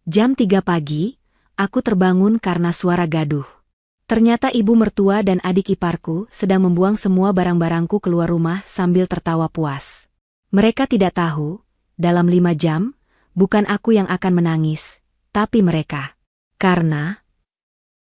Jam 3 pagi, aku terbangun karena suara gaduh. Ternyata ibu mertua dan adik iparku sedang membuang semua barang-barangku keluar rumah sambil tertawa puas. Mereka tidak tahu, dalam 5 jam, bukan aku yang akan menangis, tapi mereka. Karena,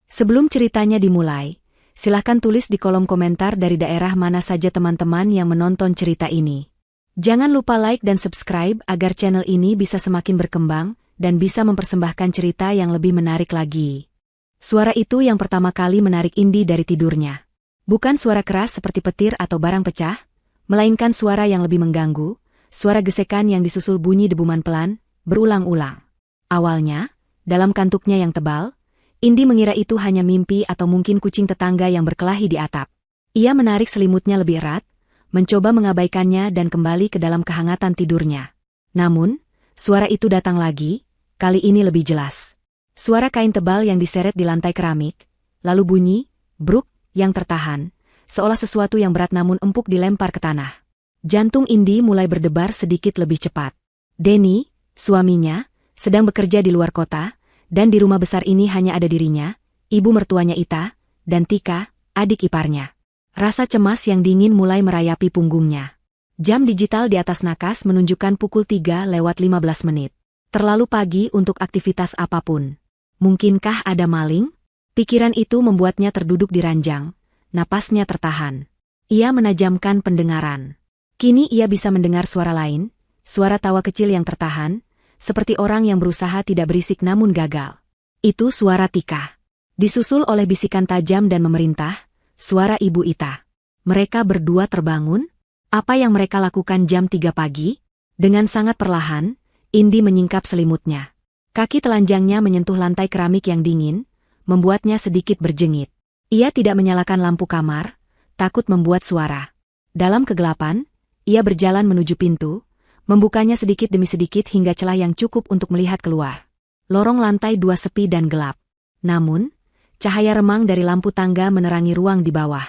sebelum ceritanya dimulai, silahkan tulis di kolom komentar dari daerah mana saja teman-teman yang menonton cerita ini. Jangan lupa like dan subscribe agar channel ini bisa semakin berkembang dan bisa mempersembahkan cerita yang lebih menarik lagi. Suara itu yang pertama kali menarik Indi dari tidurnya. Bukan suara keras seperti petir atau barang pecah, melainkan suara yang lebih mengganggu, suara gesekan yang disusul bunyi debuman pelan, berulang-ulang. Awalnya, dalam kantuknya yang tebal, Indi mengira itu hanya mimpi atau mungkin kucing tetangga yang berkelahi di atap. Ia menarik selimutnya lebih erat, mencoba mengabaikannya dan kembali ke dalam kehangatan tidurnya. Namun, suara itu datang lagi, kali ini lebih jelas. Suara kain tebal yang diseret di lantai keramik, lalu bunyi, bruk, yang tertahan, seolah sesuatu yang berat namun empuk dilempar ke tanah. Jantung Indi mulai berdebar sedikit lebih cepat. Denny, suaminya, sedang bekerja di luar kota, dan di rumah besar ini hanya ada dirinya, ibu mertuanya Ita, dan Tika, adik iparnya. Rasa cemas yang dingin mulai merayapi punggungnya. Jam digital di atas nakas menunjukkan pukul 3:15. Terlalu pagi untuk aktivitas apapun. Mungkinkah ada maling? Pikiran itu membuatnya terduduk di ranjang, napasnya tertahan. Ia menajamkan pendengaran. Kini ia bisa mendengar suara lain, suara tawa kecil yang tertahan, seperti orang yang berusaha tidak berisik namun gagal. Itu suara Tika. Disusul oleh bisikan tajam dan memerintah, suara Ibu Ita. Mereka berdua terbangun? Apa yang mereka lakukan jam 3 pagi? Dengan sangat perlahan, Indi menyingkap selimutnya. Kaki telanjangnya menyentuh lantai keramik yang dingin, membuatnya sedikit berjengit. Ia tidak menyalakan lampu kamar, takut membuat suara. Dalam kegelapan, ia berjalan menuju pintu, membukanya sedikit demi sedikit hingga celah yang cukup untuk melihat keluar. Lorong lantai 2 sepi dan gelap. Namun, cahaya remang dari lampu tangga menerangi ruang di bawah.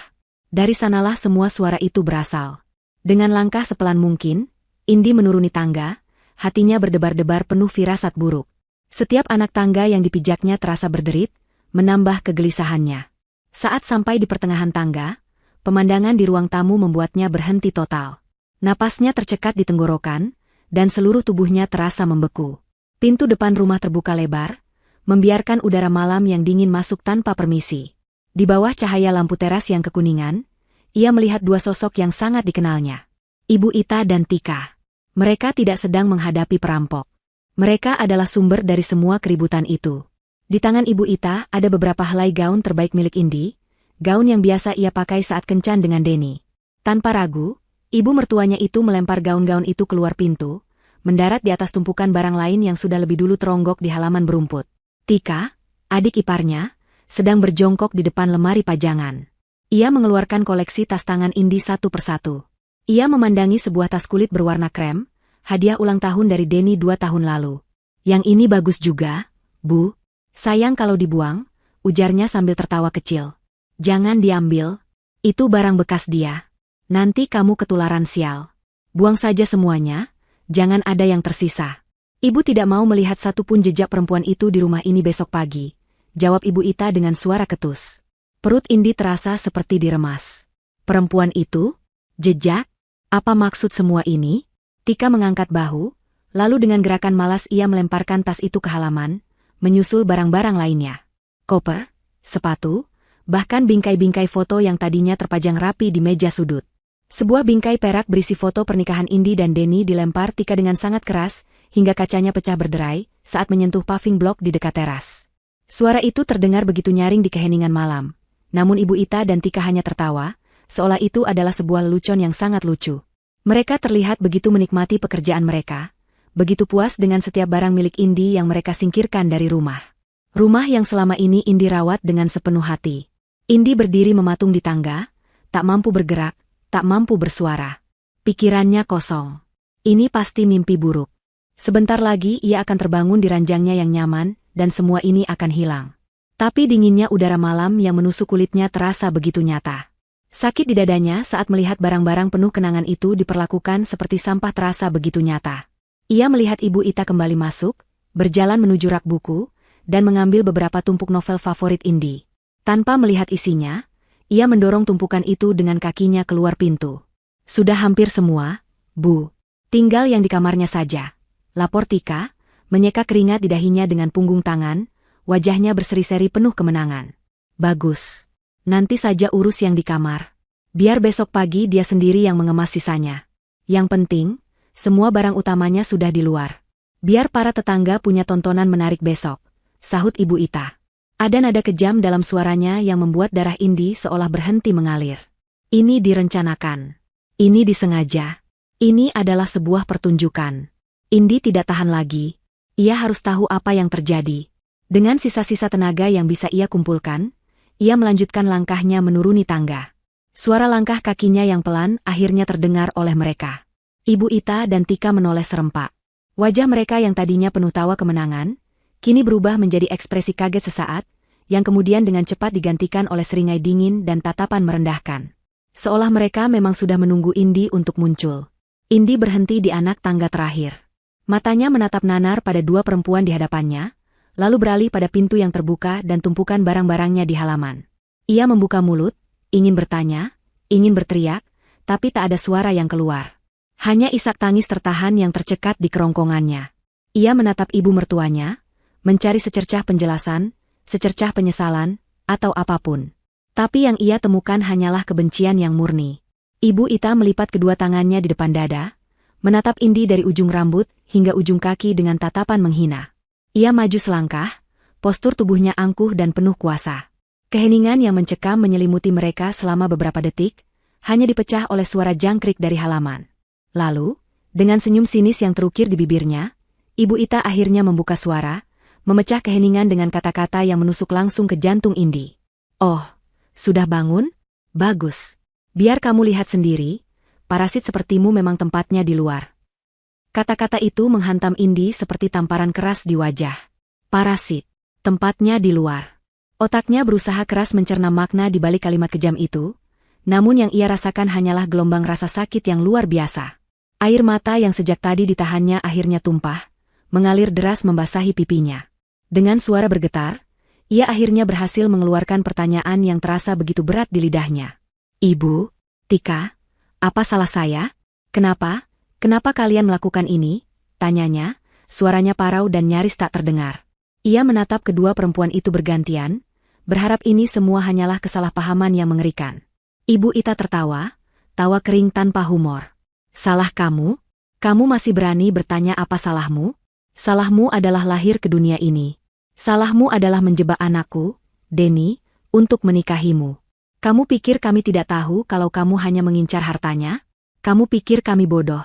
Dari sanalah semua suara itu berasal. Dengan langkah sepelan mungkin, Indi menuruni tangga, hatinya berdebar-debar penuh firasat buruk. Setiap anak tangga yang dipijaknya terasa berderit, menambah kegelisahannya. Saat sampai di pertengahan tangga, pemandangan di ruang tamu membuatnya berhenti total. Napasnya tercekat di tenggorokan, dan seluruh tubuhnya terasa membeku. Pintu depan rumah terbuka lebar, membiarkan udara malam yang dingin masuk tanpa permisi. Di bawah cahaya lampu teras yang kekuningan, ia melihat dua sosok yang sangat dikenalnya. Ibu Ita dan Tika. Mereka tidak sedang menghadapi perampok. Mereka adalah sumber dari semua keributan itu. Di tangan Ibu Ita ada beberapa helai gaun terbaik milik Indi, gaun yang biasa ia pakai saat kencan dengan Denny. Tanpa ragu, ibu mertuanya itu melempar gaun-gaun itu keluar pintu, mendarat di atas tumpukan barang lain yang sudah lebih dulu teronggok di halaman berumput. Tika, adik iparnya, sedang berjongkok di depan lemari pajangan. Ia mengeluarkan koleksi tas tangan Indi satu persatu. Ia memandangi sebuah tas kulit berwarna krem, hadiah ulang tahun dari Denny 2 tahun lalu. Yang ini bagus juga, Bu. Sayang kalau dibuang, ujarnya sambil tertawa kecil. Jangan diambil, itu barang bekas dia. Nanti kamu ketularan sial. Buang saja semuanya, jangan ada yang tersisa. Ibu tidak mau melihat satupun jejak perempuan itu di rumah ini besok pagi, jawab Ibu Ita dengan suara ketus. Perut Indi terasa seperti diremas. Perempuan itu? Jejak? Apa maksud semua ini? Tika mengangkat bahu, lalu dengan gerakan malas ia melemparkan tas itu ke halaman, menyusul barang-barang lainnya. Koper, sepatu, bahkan bingkai-bingkai foto yang tadinya terpajang rapi di meja sudut. Sebuah bingkai perak berisi foto pernikahan Indi dan Denny dilempar Tika dengan sangat keras, hingga kacanya pecah berderai saat menyentuh paving block di dekat teras. Suara itu terdengar begitu nyaring di keheningan malam, namun Ibu Ita dan Tika hanya tertawa, seolah itu adalah sebuah lelucon yang sangat lucu. Mereka terlihat begitu menikmati pekerjaan mereka, begitu puas dengan setiap barang milik Indi yang mereka singkirkan dari rumah. Rumah yang selama ini Indi rawat dengan sepenuh hati. Indi berdiri mematung di tangga, tak mampu bergerak, tak mampu bersuara. Pikirannya kosong. Ini pasti mimpi buruk. Sebentar lagi ia akan terbangun di ranjangnya yang nyaman, dan semua ini akan hilang. Tapi dinginnya udara malam yang menusuk kulitnya terasa begitu nyata. Sakit di dadanya saat melihat barang-barang penuh kenangan itu diperlakukan seperti sampah terasa begitu nyata. Ia melihat Ibu Ita kembali masuk, berjalan menuju rak buku, dan mengambil beberapa tumpuk novel favorit Indi. Tanpa melihat isinya, ia mendorong tumpukan itu dengan kakinya keluar pintu. Sudah hampir semua, Bu. Tinggal yang di kamarnya saja. Lapor Tika, menyeka keringat di dahinya dengan punggung tangan, wajahnya berseri-seri penuh kemenangan. Bagus. Nanti saja urus yang di kamar. Biar besok pagi dia sendiri yang mengemas sisanya. Yang penting, semua barang utamanya sudah di luar. Biar para tetangga punya tontonan menarik besok, sahut Ibu Ita. Ada nada kejam dalam suaranya yang membuat darah Indi seolah berhenti mengalir. Ini direncanakan. Ini disengaja. Ini adalah sebuah pertunjukan. Indi tidak tahan lagi. Ia harus tahu apa yang terjadi. Dengan sisa-sisa tenaga yang bisa ia kumpulkan, ia melanjutkan langkahnya menuruni tangga. Suara langkah kakinya yang pelan akhirnya terdengar oleh mereka. Ibu Ita dan Tika menoleh serempak. Wajah mereka yang tadinya penuh tawa kemenangan, kini berubah menjadi ekspresi kaget sesaat, yang kemudian dengan cepat digantikan oleh seringai dingin dan tatapan merendahkan. Seolah mereka memang sudah menunggu Indi untuk muncul. Indi berhenti di anak tangga terakhir. Matanya menatap nanar pada dua perempuan di hadapannya, lalu beralih pada pintu yang terbuka dan tumpukan barang-barangnya di halaman. Ia membuka mulut, ingin bertanya, ingin berteriak, tapi tak ada suara yang keluar. Hanya isak tangis tertahan yang tercekat di kerongkongannya. Ia menatap ibu mertuanya, mencari secercah penjelasan, secercah penyesalan, atau apapun. Tapi yang ia temukan hanyalah kebencian yang murni. Ibu Ita melipat kedua tangannya di depan dada, menatap Indi dari ujung rambut hingga ujung kaki dengan tatapan menghina. Ia maju selangkah, postur tubuhnya angkuh dan penuh kuasa. Keheningan yang mencekam menyelimuti mereka selama beberapa detik, hanya dipecah oleh suara jangkrik dari halaman. Lalu, dengan senyum sinis yang terukir di bibirnya, Ibu Ita akhirnya membuka suara, memecah keheningan dengan kata-kata yang menusuk langsung ke jantung Indi. Oh, sudah bangun? Bagus. Biar kamu lihat sendiri, parasit sepertimu memang tempatnya di luar. Kata-kata itu menghantam Indi seperti tamparan keras di wajah. Parasit, tempatnya di luar. Otaknya berusaha keras mencerna makna di balik kalimat kejam itu, namun yang ia rasakan hanyalah gelombang rasa sakit yang luar biasa. Air mata yang sejak tadi ditahannya akhirnya tumpah, mengalir deras membasahi pipinya. Dengan suara bergetar, ia akhirnya berhasil mengeluarkan pertanyaan yang terasa begitu berat di lidahnya. Ibu, Tika, apa salah saya? Kenapa kalian melakukan ini? Tanyanya, suaranya parau dan nyaris tak terdengar. Ia menatap kedua perempuan itu bergantian, berharap ini semua hanyalah kesalahpahaman yang mengerikan. Ibu Ita tertawa, tawa kering tanpa humor. Salah kamu? Kamu masih berani bertanya apa salahmu? Salahmu adalah lahir ke dunia ini. Salahmu adalah menjebak anakku, Denny, untuk menikahimu. Kamu pikir kami tidak tahu kalau kamu hanya mengincar hartanya? Kamu pikir kami bodoh?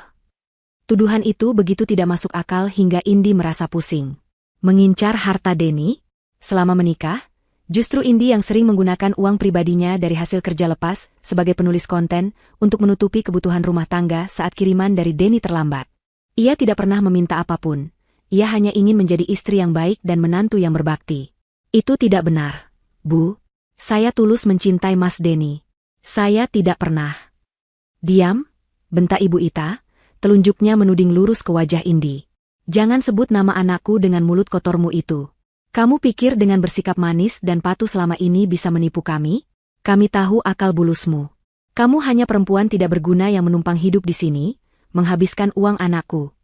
Tuduhan itu begitu tidak masuk akal hingga Indi merasa pusing. Mengincar harta Denny? Selama menikah, justru Indi yang sering menggunakan uang pribadinya dari hasil kerja lepas sebagai penulis konten untuk menutupi kebutuhan rumah tangga saat kiriman dari Denny terlambat. Ia tidak pernah meminta apapun. Ia hanya ingin menjadi istri yang baik dan menantu yang berbakti. Itu tidak benar, Bu. Saya tulus mencintai Mas Denny. Saya tidak pernah. Diam, bentak Ibu Ita, telunjuknya menuding lurus ke wajah Indi. Jangan sebut nama anakku dengan mulut kotormu itu. Kamu pikir dengan bersikap manis dan patuh selama ini bisa menipu kami? Kami tahu akal bulusmu. Kamu hanya perempuan tidak berguna yang menumpang hidup di sini, menghabiskan uang anakku.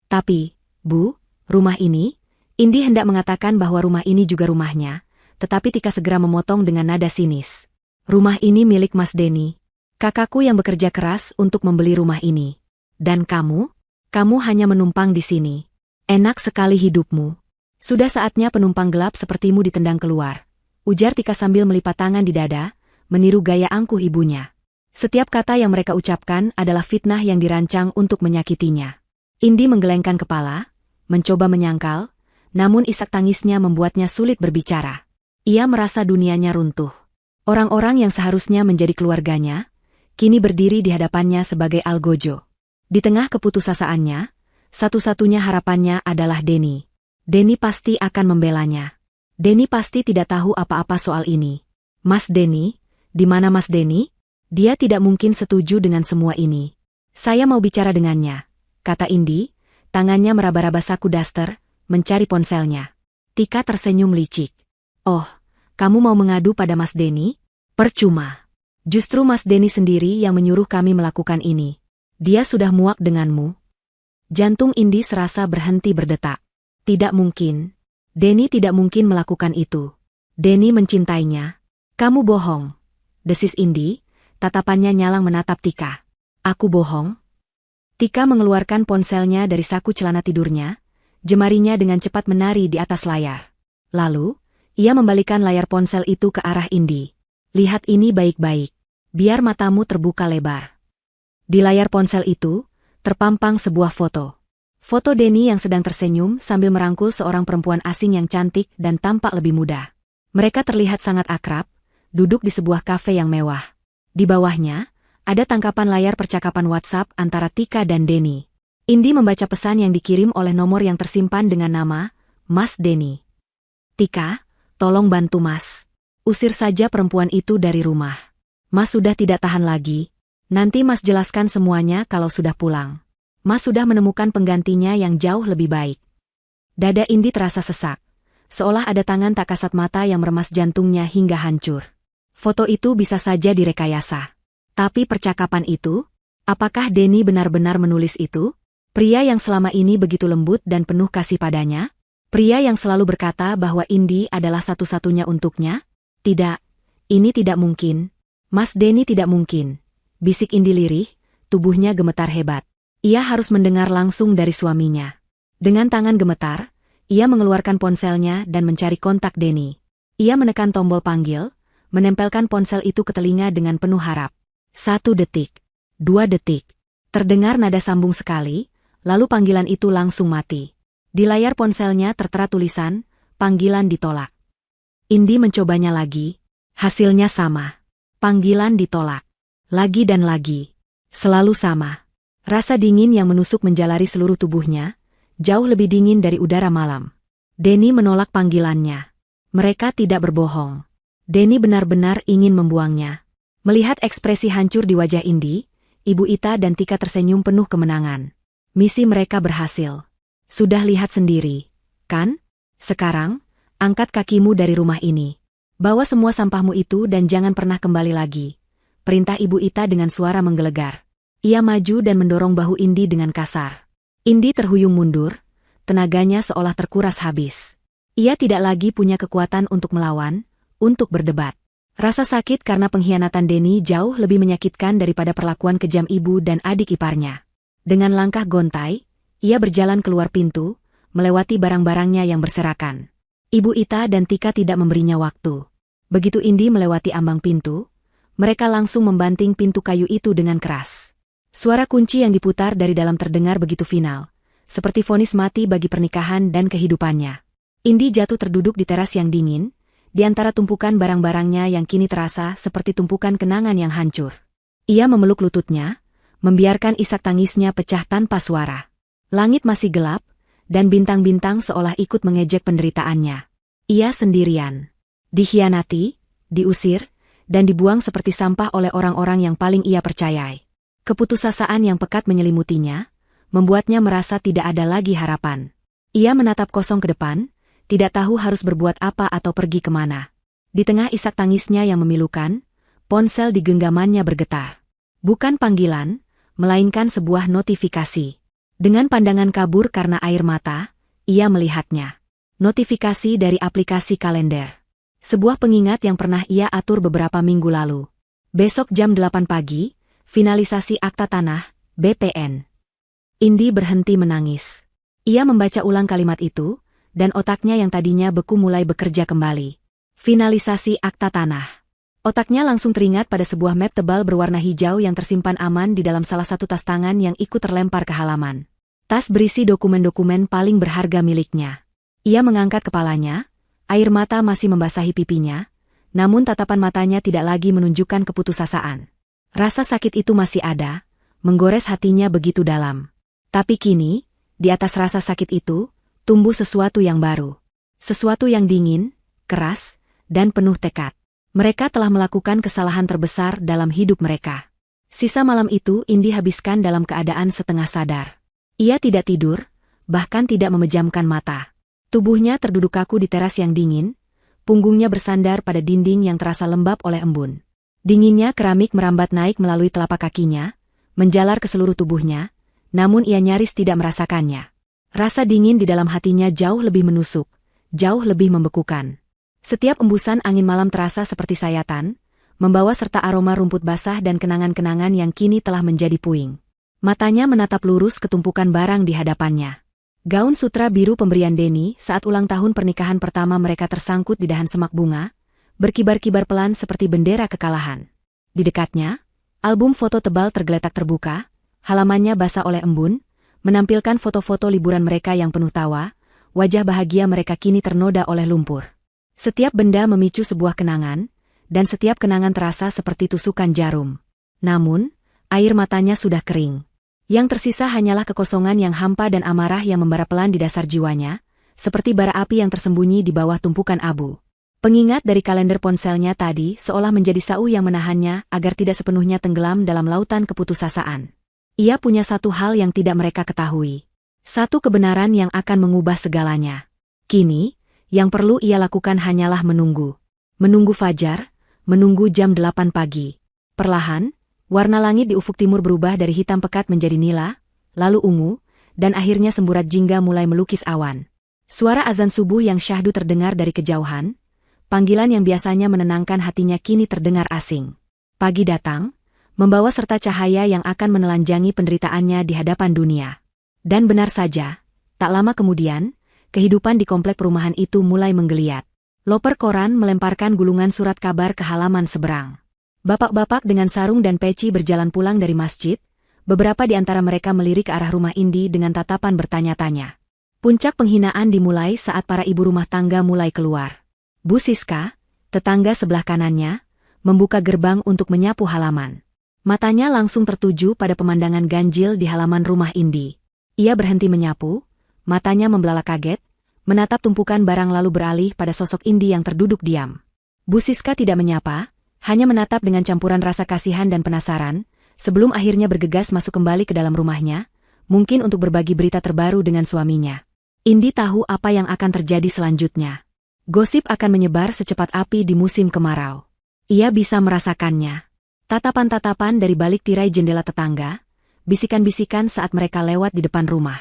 Tapi, Bu, rumah ini, Indi hendak mengatakan bahwa rumah ini juga rumahnya, tetapi Tika segera memotong dengan nada sinis. Rumah ini milik Mas Denny. Kakakku yang bekerja keras untuk membeli rumah ini. Dan kamu hanya menumpang di sini. Enak sekali hidupmu. Sudah saatnya penumpang gelap sepertimu ditendang keluar. Ujar Tika sambil melipat tangan di dada, meniru gaya angkuh ibunya. Setiap kata yang mereka ucapkan adalah fitnah yang dirancang untuk menyakitinya. Indi menggelengkan kepala, mencoba menyangkal, namun isak tangisnya membuatnya sulit berbicara. Ia merasa dunianya runtuh. Orang-orang yang seharusnya menjadi keluarganya, kini berdiri di hadapannya sebagai algojo. Di tengah keputusasaannya, satu-satunya harapannya adalah Denny. Denny pasti akan membelanya. Denny pasti tidak tahu apa-apa soal ini. Mas Denny, di mana Mas Denny? Dia tidak mungkin setuju dengan semua ini. Saya mau bicara dengannya, kata Indi, tangannya meraba-raba saku daster, mencari ponselnya. Tika tersenyum licik. Oh, kamu mau mengadu pada Mas Denny? Percuma. Justru Mas Denny sendiri yang menyuruh kami melakukan ini. Dia sudah muak denganmu. Jantung Indi serasa berhenti berdetak. Tidak mungkin. Denny tidak mungkin melakukan itu. Denny mencintainya. Kamu bohong. Desis Indi, tatapannya nyalang menatap Tika. Aku bohong? Tika mengeluarkan ponselnya dari saku celana tidurnya, jemarinya dengan cepat menari di atas layar. Lalu, ia membalikan layar ponsel itu ke arah Indi. Lihat ini baik-baik. Biar matamu terbuka lebar. Di layar ponsel itu, terpampang sebuah foto. Foto Denny yang sedang tersenyum sambil merangkul seorang perempuan asing yang cantik dan tampak lebih muda. Mereka terlihat sangat akrab, duduk di sebuah kafe yang mewah. Di bawahnya, ada tangkapan layar percakapan WhatsApp antara Tika dan Denny. Indi membaca pesan yang dikirim oleh nomor yang tersimpan dengan nama Mas Denny. Tika, tolong bantu Mas. Usir saja perempuan itu dari rumah. Mas sudah tidak tahan lagi. Nanti Mas jelaskan semuanya kalau sudah pulang. Mas sudah menemukan penggantinya yang jauh lebih baik. Dada Indi terasa sesak. Seolah ada tangan tak kasat mata yang meremas jantungnya hingga hancur. Foto itu bisa saja direkayasa. Tapi percakapan itu, apakah Denny benar-benar menulis itu? Pria yang selama ini begitu lembut dan penuh kasih padanya? Pria yang selalu berkata bahwa Indi adalah satu-satunya untuknya? Tidak, ini tidak mungkin. Mas Denny tidak mungkin. Bisik Indi lirih, tubuhnya gemetar hebat. Ia harus mendengar langsung dari suaminya. Dengan tangan gemetar, ia mengeluarkan ponselnya dan mencari kontak Denny. Ia menekan tombol panggil, menempelkan ponsel itu ke telinga dengan penuh harap. 1 detik, 2 detik. Terdengar nada sambung sekali, lalu panggilan itu langsung mati. Di layar ponselnya tertera tulisan, panggilan ditolak. Indi mencobanya lagi, hasilnya sama. Panggilan ditolak. Lagi dan lagi. Selalu sama. Rasa dingin yang menusuk menjalari seluruh tubuhnya, jauh lebih dingin dari udara malam. Denny menolak panggilannya. Mereka tidak berbohong. Denny benar-benar ingin membuangnya. Melihat ekspresi hancur di wajah Indi, Ibu Ita dan Tika tersenyum penuh kemenangan. Misi mereka berhasil. Sudah lihat sendiri, kan? Sekarang, angkat kakimu dari rumah ini. Bawa semua sampahmu itu dan jangan pernah kembali lagi. Perintah Ibu Ita dengan suara menggelegar. Ia maju dan mendorong bahu Indi dengan kasar. Indi terhuyung mundur, tenaganya seolah terkuras habis. Ia tidak lagi punya kekuatan untuk melawan, untuk berdebat. Rasa sakit karena pengkhianatan Denny jauh lebih menyakitkan daripada perlakuan kejam ibu dan adik iparnya. Dengan langkah gontai, ia berjalan keluar pintu, melewati barang-barangnya yang berserakan. Ibu Ita dan Tika tidak memberinya waktu. Begitu Indi melewati ambang pintu, mereka langsung membanting pintu kayu itu dengan keras. Suara kunci yang diputar dari dalam terdengar begitu final, seperti vonis mati bagi pernikahan dan kehidupannya. Indi jatuh terduduk di teras yang dingin, di antara tumpukan barang-barangnya yang kini terasa seperti tumpukan kenangan yang hancur. Ia memeluk lututnya, membiarkan isak tangisnya pecah tanpa suara. Langit masih gelap, dan bintang-bintang seolah ikut mengejek penderitaannya. Ia sendirian. Dikhianati, diusir, dan dibuang seperti sampah oleh orang-orang yang paling ia percayai. Keputusasaan yang pekat menyelimutinya, membuatnya merasa tidak ada lagi harapan. Ia menatap kosong ke depan, tidak tahu harus berbuat apa atau pergi kemana. Di tengah isak tangisnya yang memilukan, ponsel di genggamannya bergetar. Bukan panggilan, melainkan sebuah notifikasi. Dengan pandangan kabur karena air mata, ia melihatnya. Notifikasi dari aplikasi kalender. Sebuah pengingat yang pernah ia atur beberapa minggu lalu. Besok jam 8 pagi, finalisasi akta tanah, BPN. Indi berhenti menangis. Ia membaca ulang kalimat itu, dan otaknya yang tadinya beku mulai bekerja kembali. Finalisasi akta tanah. Otaknya langsung teringat pada sebuah map tebal berwarna hijau yang tersimpan aman di dalam salah satu tas tangan yang ikut terlempar ke halaman. Tas berisi dokumen-dokumen paling berharga miliknya. Ia mengangkat kepalanya, air mata masih membasahi pipinya, namun tatapan matanya tidak lagi menunjukkan keputusasaan. Rasa sakit itu masih ada, menggores hatinya begitu dalam. Tapi kini, di atas rasa sakit itu, tumbuh sesuatu yang baru. Sesuatu yang dingin, keras, dan penuh tekad. Mereka telah melakukan kesalahan terbesar dalam hidup mereka. Sisa malam itu Indi habiskan dalam keadaan setengah sadar. Ia tidak tidur, bahkan tidak memejamkan mata. Tubuhnya terduduk kaku di teras yang dingin, punggungnya bersandar pada dinding yang terasa lembab oleh embun. Dinginnya keramik merambat naik melalui telapak kakinya, menjalar ke seluruh tubuhnya, namun ia nyaris tidak merasakannya. Rasa dingin di dalam hatinya jauh lebih menusuk, jauh lebih membekukan. Setiap embusan angin malam terasa seperti sayatan, membawa serta aroma rumput basah dan kenangan-kenangan yang kini telah menjadi puing. Matanya menatap lurus ke tumpukan barang di hadapannya. Gaun sutra biru pemberian Denny saat ulang tahun pernikahan pertama mereka tersangkut di dahan semak bunga, berkibar-kibar pelan seperti bendera kekalahan. Di dekatnya, album foto tebal tergeletak terbuka, halamannya basah oleh embun, menampilkan foto-foto liburan mereka yang penuh tawa, wajah bahagia mereka kini ternoda oleh lumpur. Setiap benda memicu sebuah kenangan, dan setiap kenangan terasa seperti tusukan jarum. Namun, air matanya sudah kering. Yang tersisa hanyalah kekosongan yang hampa dan amarah yang membara pelan di dasar jiwanya, seperti bara api yang tersembunyi di bawah tumpukan abu. Pengingat dari kalender ponselnya tadi seolah menjadi sau yang menahannya agar tidak sepenuhnya tenggelam dalam lautan keputusasaan. Ia punya satu hal yang tidak mereka ketahui. Satu kebenaran yang akan mengubah segalanya. Kini, yang perlu ia lakukan hanyalah menunggu. Menunggu fajar, menunggu jam 8 pagi. Perlahan, warna langit di ufuk timur berubah dari hitam pekat menjadi nila, lalu ungu, dan akhirnya semburat jingga mulai melukis awan. Suara azan subuh yang syahdu terdengar dari kejauhan, panggilan yang biasanya menenangkan hatinya kini terdengar asing. Pagi datang, membawa serta cahaya yang akan menelanjangi penderitaannya di hadapan dunia. Dan benar saja, tak lama kemudian, kehidupan di komplek perumahan itu mulai menggeliat. Loper koran melemparkan gulungan surat kabar ke halaman seberang. Bapak-bapak dengan sarung dan peci berjalan pulang dari masjid, beberapa di antara mereka melirik ke arah rumah Indi dengan tatapan bertanya-tanya. Puncak penghinaan dimulai saat para ibu rumah tangga mulai keluar. Bu Siska, tetangga sebelah kanannya, membuka gerbang untuk menyapu halaman. Matanya langsung tertuju pada pemandangan ganjil di halaman rumah Indi. Ia berhenti menyapu, matanya membelalak kaget, menatap tumpukan barang lalu beralih pada sosok Indi yang terduduk diam. Bu Siska tidak menyapa, hanya menatap dengan campuran rasa kasihan dan penasaran, sebelum akhirnya bergegas masuk kembali ke dalam rumahnya, mungkin untuk berbagi berita terbaru dengan suaminya. Indi tahu apa yang akan terjadi selanjutnya. Gosip akan menyebar secepat api di musim kemarau. Ia bisa merasakannya. Tatapan-tatapan dari balik tirai jendela tetangga, bisikan-bisikan saat mereka lewat di depan rumah.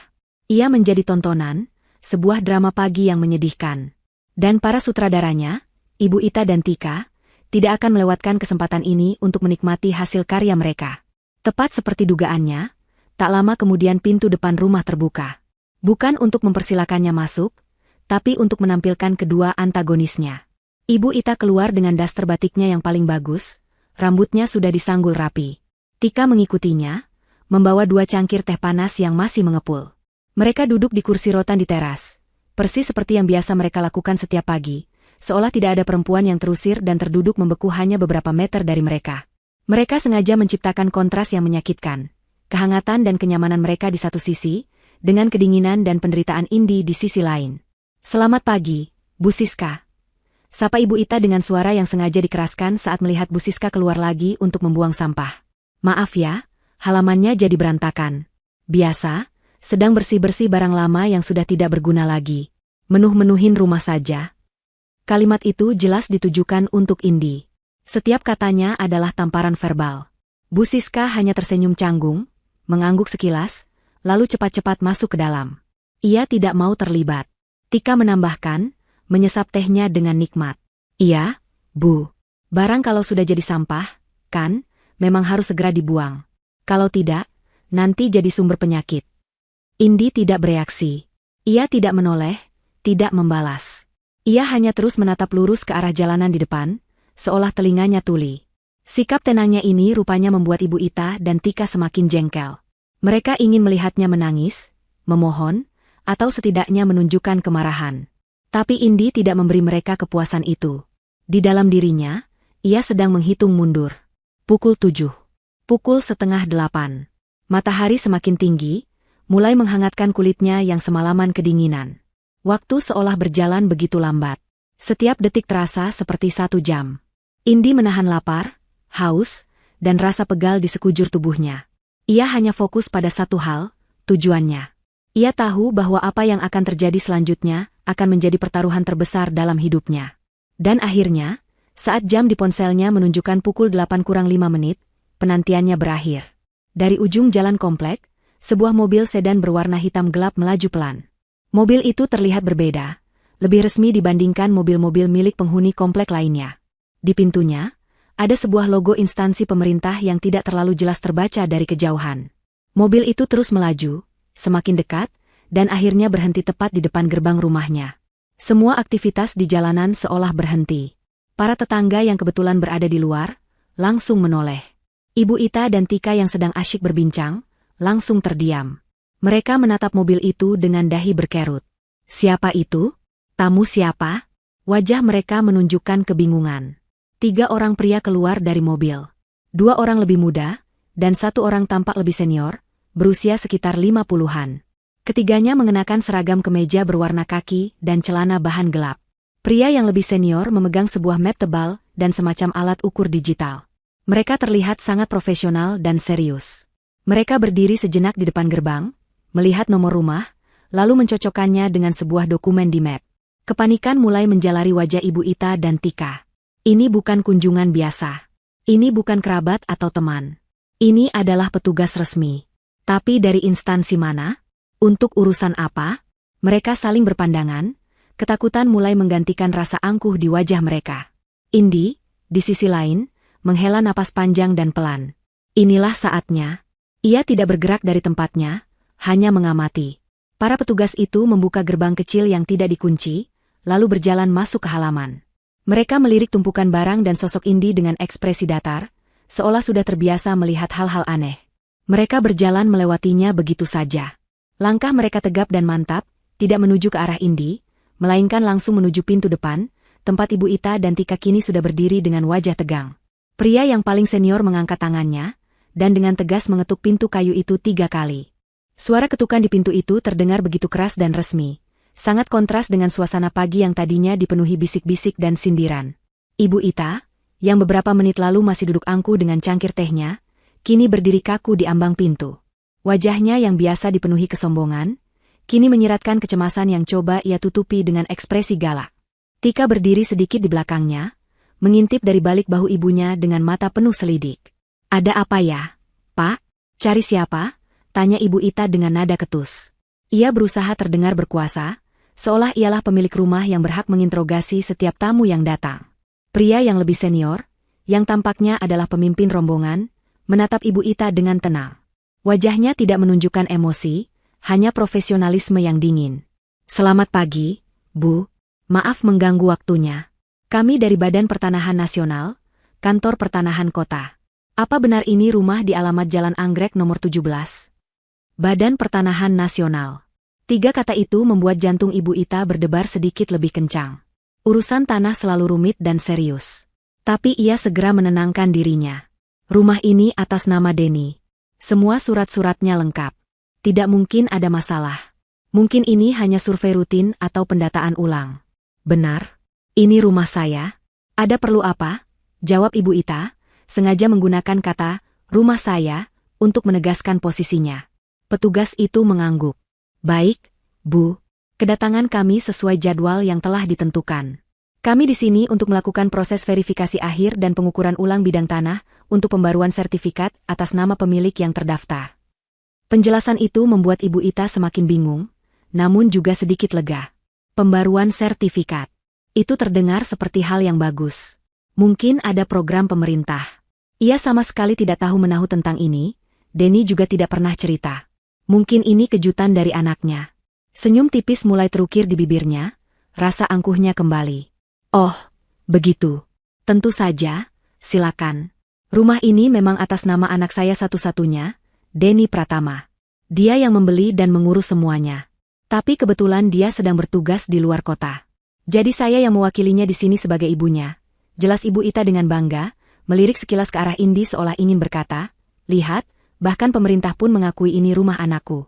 Ia menjadi tontonan, sebuah drama pagi yang menyedihkan. Dan para sutradaranya, Ibu Ita dan Tika, tidak akan melewatkan kesempatan ini untuk menikmati hasil karya mereka. Tepat seperti dugaannya, tak lama kemudian pintu depan rumah terbuka. Bukan untuk mempersilakannya masuk, tapi untuk menampilkan kedua antagonisnya. Ibu Ita keluar dengan daster batiknya yang paling bagus, rambutnya sudah disanggul rapi. Tika mengikutinya, membawa 2 cangkir teh panas yang masih mengepul. Mereka duduk di kursi rotan di teras, persis seperti yang biasa mereka lakukan setiap pagi. Seolah tidak ada perempuan yang terusir dan terduduk membeku hanya beberapa meter dari mereka. Mereka sengaja menciptakan kontras yang menyakitkan. Kehangatan dan kenyamanan mereka di satu sisi, dengan kedinginan dan penderitaan Indi di sisi lain. Selamat pagi, Bu Siska. Sapa Ibu Ita dengan suara yang sengaja dikeraskan saat melihat Bu Siska keluar lagi untuk membuang sampah. Maaf ya, halamannya jadi berantakan. Biasa, sedang bersih-bersih barang lama yang sudah tidak berguna lagi. Menuh-menuhin rumah saja. Kalimat itu jelas ditujukan untuk Indi. Setiap katanya adalah tamparan verbal. Bu Siska hanya tersenyum canggung, mengangguk sekilas, lalu cepat-cepat masuk ke dalam. Ia tidak mau terlibat. Tika menambahkan, menyesap tehnya dengan nikmat. Iya, Bu. Barang kalau sudah jadi sampah, kan, memang harus segera dibuang. Kalau tidak, nanti jadi sumber penyakit. Indi tidak bereaksi. Ia tidak menoleh, tidak membalas. Ia hanya terus menatap lurus ke arah jalanan di depan, seolah telinganya tuli. Sikap tenangnya ini rupanya membuat Ibu Ita dan Tika semakin jengkel. Mereka ingin melihatnya menangis, memohon, atau setidaknya menunjukkan kemarahan. Tapi Indi tidak memberi mereka kepuasan itu. Di dalam dirinya, ia sedang menghitung mundur. Pukul 7. Pukul setengah 8. Matahari semakin tinggi, mulai menghangatkan kulitnya yang semalaman kedinginan. Waktu seolah berjalan begitu lambat. Setiap detik terasa seperti 1 jam. Indi menahan lapar, haus, dan rasa pegal di sekujur tubuhnya. Ia hanya fokus pada satu hal, tujuannya. Ia tahu bahwa apa yang akan terjadi selanjutnya akan menjadi pertaruhan terbesar dalam hidupnya. Dan akhirnya, saat jam di ponselnya menunjukkan pukul 8:05, penantiannya berakhir. Dari ujung jalan komplek, sebuah mobil sedan berwarna hitam gelap melaju pelan. Mobil itu terlihat berbeda, lebih resmi dibandingkan mobil-mobil milik penghuni komplek lainnya. Di pintunya, ada sebuah logo instansi pemerintah yang tidak terlalu jelas terbaca dari kejauhan. Mobil itu terus melaju, semakin dekat, dan akhirnya berhenti tepat di depan gerbang rumahnya. Semua aktivitas di jalanan seolah berhenti. Para tetangga yang kebetulan berada di luar, langsung menoleh. Ibu Ita dan Tika yang sedang asyik berbincang, langsung terdiam. Mereka menatap mobil itu dengan dahi berkerut. Siapa itu? Tamu siapa? Wajah mereka menunjukkan kebingungan. 3 orang pria keluar dari mobil. 2 orang lebih muda, dan 1 orang tampak lebih senior, berusia sekitar 50-an. Ketiganya mengenakan seragam kemeja berwarna kaki dan celana bahan gelap. Pria yang lebih senior memegang sebuah map tebal dan semacam alat ukur digital. Mereka terlihat sangat profesional dan serius. Mereka berdiri sejenak di depan gerbang, melihat nomor rumah, lalu mencocokkannya dengan sebuah dokumen di map. Kepanikan mulai menjalari wajah Ibu Ita dan Tika. Ini bukan kunjungan biasa. Ini bukan kerabat atau teman. Ini adalah petugas resmi. Tapi dari instansi mana? Untuk urusan apa? Mereka saling berpandangan, ketakutan mulai menggantikan rasa angkuh di wajah mereka. Indi, di sisi lain, menghela napas panjang dan pelan. Inilah saatnya. Ia tidak bergerak dari tempatnya, hanya mengamati. Para petugas itu membuka gerbang kecil yang tidak dikunci, lalu berjalan masuk ke halaman. Mereka melirik tumpukan barang dan sosok Indi dengan ekspresi datar, seolah sudah terbiasa melihat hal-hal aneh. Mereka berjalan melewatinya begitu saja. Langkah mereka tegap dan mantap, tidak menuju ke arah Indi, melainkan langsung menuju pintu depan, tempat Ibu Ita dan Tika kini sudah berdiri dengan wajah tegang. Pria yang paling senior mengangkat tangannya, dan dengan tegas mengetuk pintu kayu itu 3 kali. Suara ketukan di pintu itu terdengar begitu keras dan resmi, sangat kontras dengan suasana pagi yang tadinya dipenuhi bisik-bisik dan sindiran. Ibu Ita, yang beberapa menit lalu masih duduk angkuh dengan cangkir tehnya, kini berdiri kaku di ambang pintu. Wajahnya yang biasa dipenuhi kesombongan, kini menyiratkan kecemasan yang coba ia tutupi dengan ekspresi galak. Tika berdiri sedikit di belakangnya, mengintip dari balik bahu ibunya dengan mata penuh selidik. Ada apa ya, Pak? Cari siapa? Tanya Ibu Ita dengan nada ketus. Ia berusaha terdengar berkuasa, seolah ialah pemilik rumah yang berhak menginterogasi setiap tamu yang datang. Pria yang lebih senior, yang tampaknya adalah pemimpin rombongan, menatap Ibu Ita dengan tenang. Wajahnya tidak menunjukkan emosi, hanya profesionalisme yang dingin. Selamat pagi, Bu. Maaf mengganggu waktunya. Kami dari Badan Pertanahan Nasional, Kantor Pertanahan Kota. Apa benar ini rumah di alamat Jalan Anggrek nomor 17? Badan Pertanahan Nasional. 3 kata itu membuat jantung Ibu Ita berdebar sedikit lebih kencang. Urusan tanah selalu rumit dan serius. Tapi ia segera menenangkan dirinya. Rumah ini atas nama Denny. Semua surat-suratnya lengkap. Tidak mungkin ada masalah. Mungkin ini hanya survei rutin atau pendataan ulang. Benar? Ini rumah saya? Ada perlu apa? Jawab Ibu Ita, sengaja menggunakan kata, rumah saya, untuk menegaskan posisinya. Petugas itu mengangguk. Baik, Bu. Kedatangan kami sesuai jadwal yang telah ditentukan. Kami di sini untuk melakukan proses verifikasi akhir dan pengukuran ulang bidang tanah untuk pembaruan sertifikat atas nama pemilik yang terdaftar. Penjelasan itu membuat Ibu Ita semakin bingung, namun juga sedikit lega. Pembaruan sertifikat. Itu terdengar seperti hal yang bagus. Mungkin ada program pemerintah. Ia sama sekali tidak tahu menahu tentang ini, Denny juga tidak pernah cerita. Mungkin ini kejutan dari anaknya. Senyum tipis mulai terukir di bibirnya, rasa angkuhnya kembali. Oh, begitu. Tentu saja, silakan. Rumah ini memang atas nama anak saya satu-satunya, Denny Pratama. Dia yang membeli dan mengurus semuanya. Tapi kebetulan dia sedang bertugas di luar kota. Jadi saya yang mewakilinya di sini sebagai ibunya. Jelas Ibu Ita dengan bangga, melirik sekilas ke arah Indi seolah ingin berkata, lihat, bahkan pemerintah pun mengakui ini rumah anakku.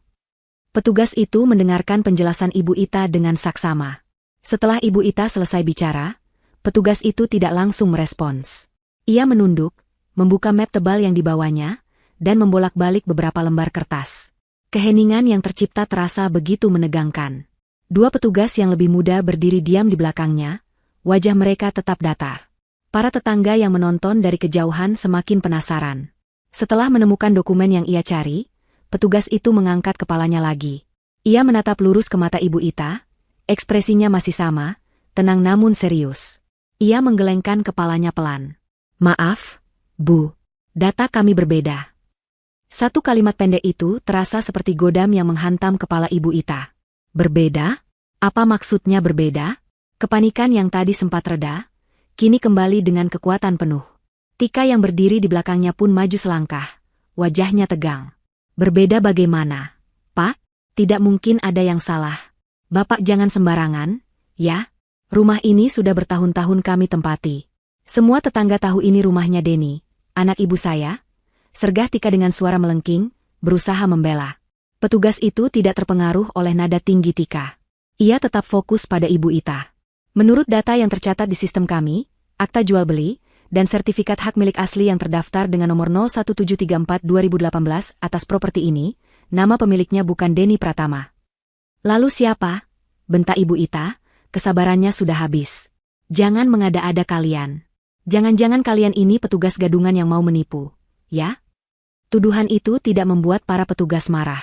Petugas itu mendengarkan penjelasan Ibu Ita dengan saksama. Setelah Ibu Ita selesai bicara, petugas itu tidak langsung merespons. Ia menunduk, membuka map tebal yang dibawanya, dan membolak-balik beberapa lembar kertas. Keheningan yang tercipta terasa begitu menegangkan. Dua petugas yang lebih muda berdiri diam di belakangnya, wajah mereka tetap datar. Para tetangga yang menonton dari kejauhan semakin penasaran. Setelah menemukan dokumen yang ia cari, petugas itu mengangkat kepalanya lagi. Ia menatap lurus ke mata Ibu Ita, ekspresinya masih sama, tenang namun serius. Ia menggelengkan kepalanya pelan. Maaf, Bu. Data kami berbeda. Satu kalimat pendek itu terasa seperti godam yang menghantam kepala Ibu Ita. Berbeda? Apa maksudnya berbeda? Kepanikan yang tadi sempat reda, kini kembali dengan kekuatan penuh. Tika yang berdiri di belakangnya pun maju selangkah, wajahnya tegang. Berbeda bagaimana? Pak, tidak mungkin ada yang salah. Bapak jangan sembarangan, ya? Rumah ini sudah bertahun-tahun kami tempati. Semua tetangga tahu ini rumahnya Denny, anak ibu saya. Sergah Tika dengan suara melengking, berusaha membela. Petugas itu tidak terpengaruh oleh nada tinggi Tika. Ia tetap fokus pada Ibu Ita. Menurut data yang tercatat di sistem kami, akta jual beli, dan sertifikat hak milik asli yang terdaftar dengan nomor 01734/2018 atas properti ini, nama pemiliknya bukan Denny Pratama. Lalu siapa? Bentak Ibu Ita, kesabarannya sudah habis. Jangan mengada-ada kalian. Jangan-jangan kalian ini petugas gadungan yang mau menipu, ya? Tuduhan itu tidak membuat para petugas marah.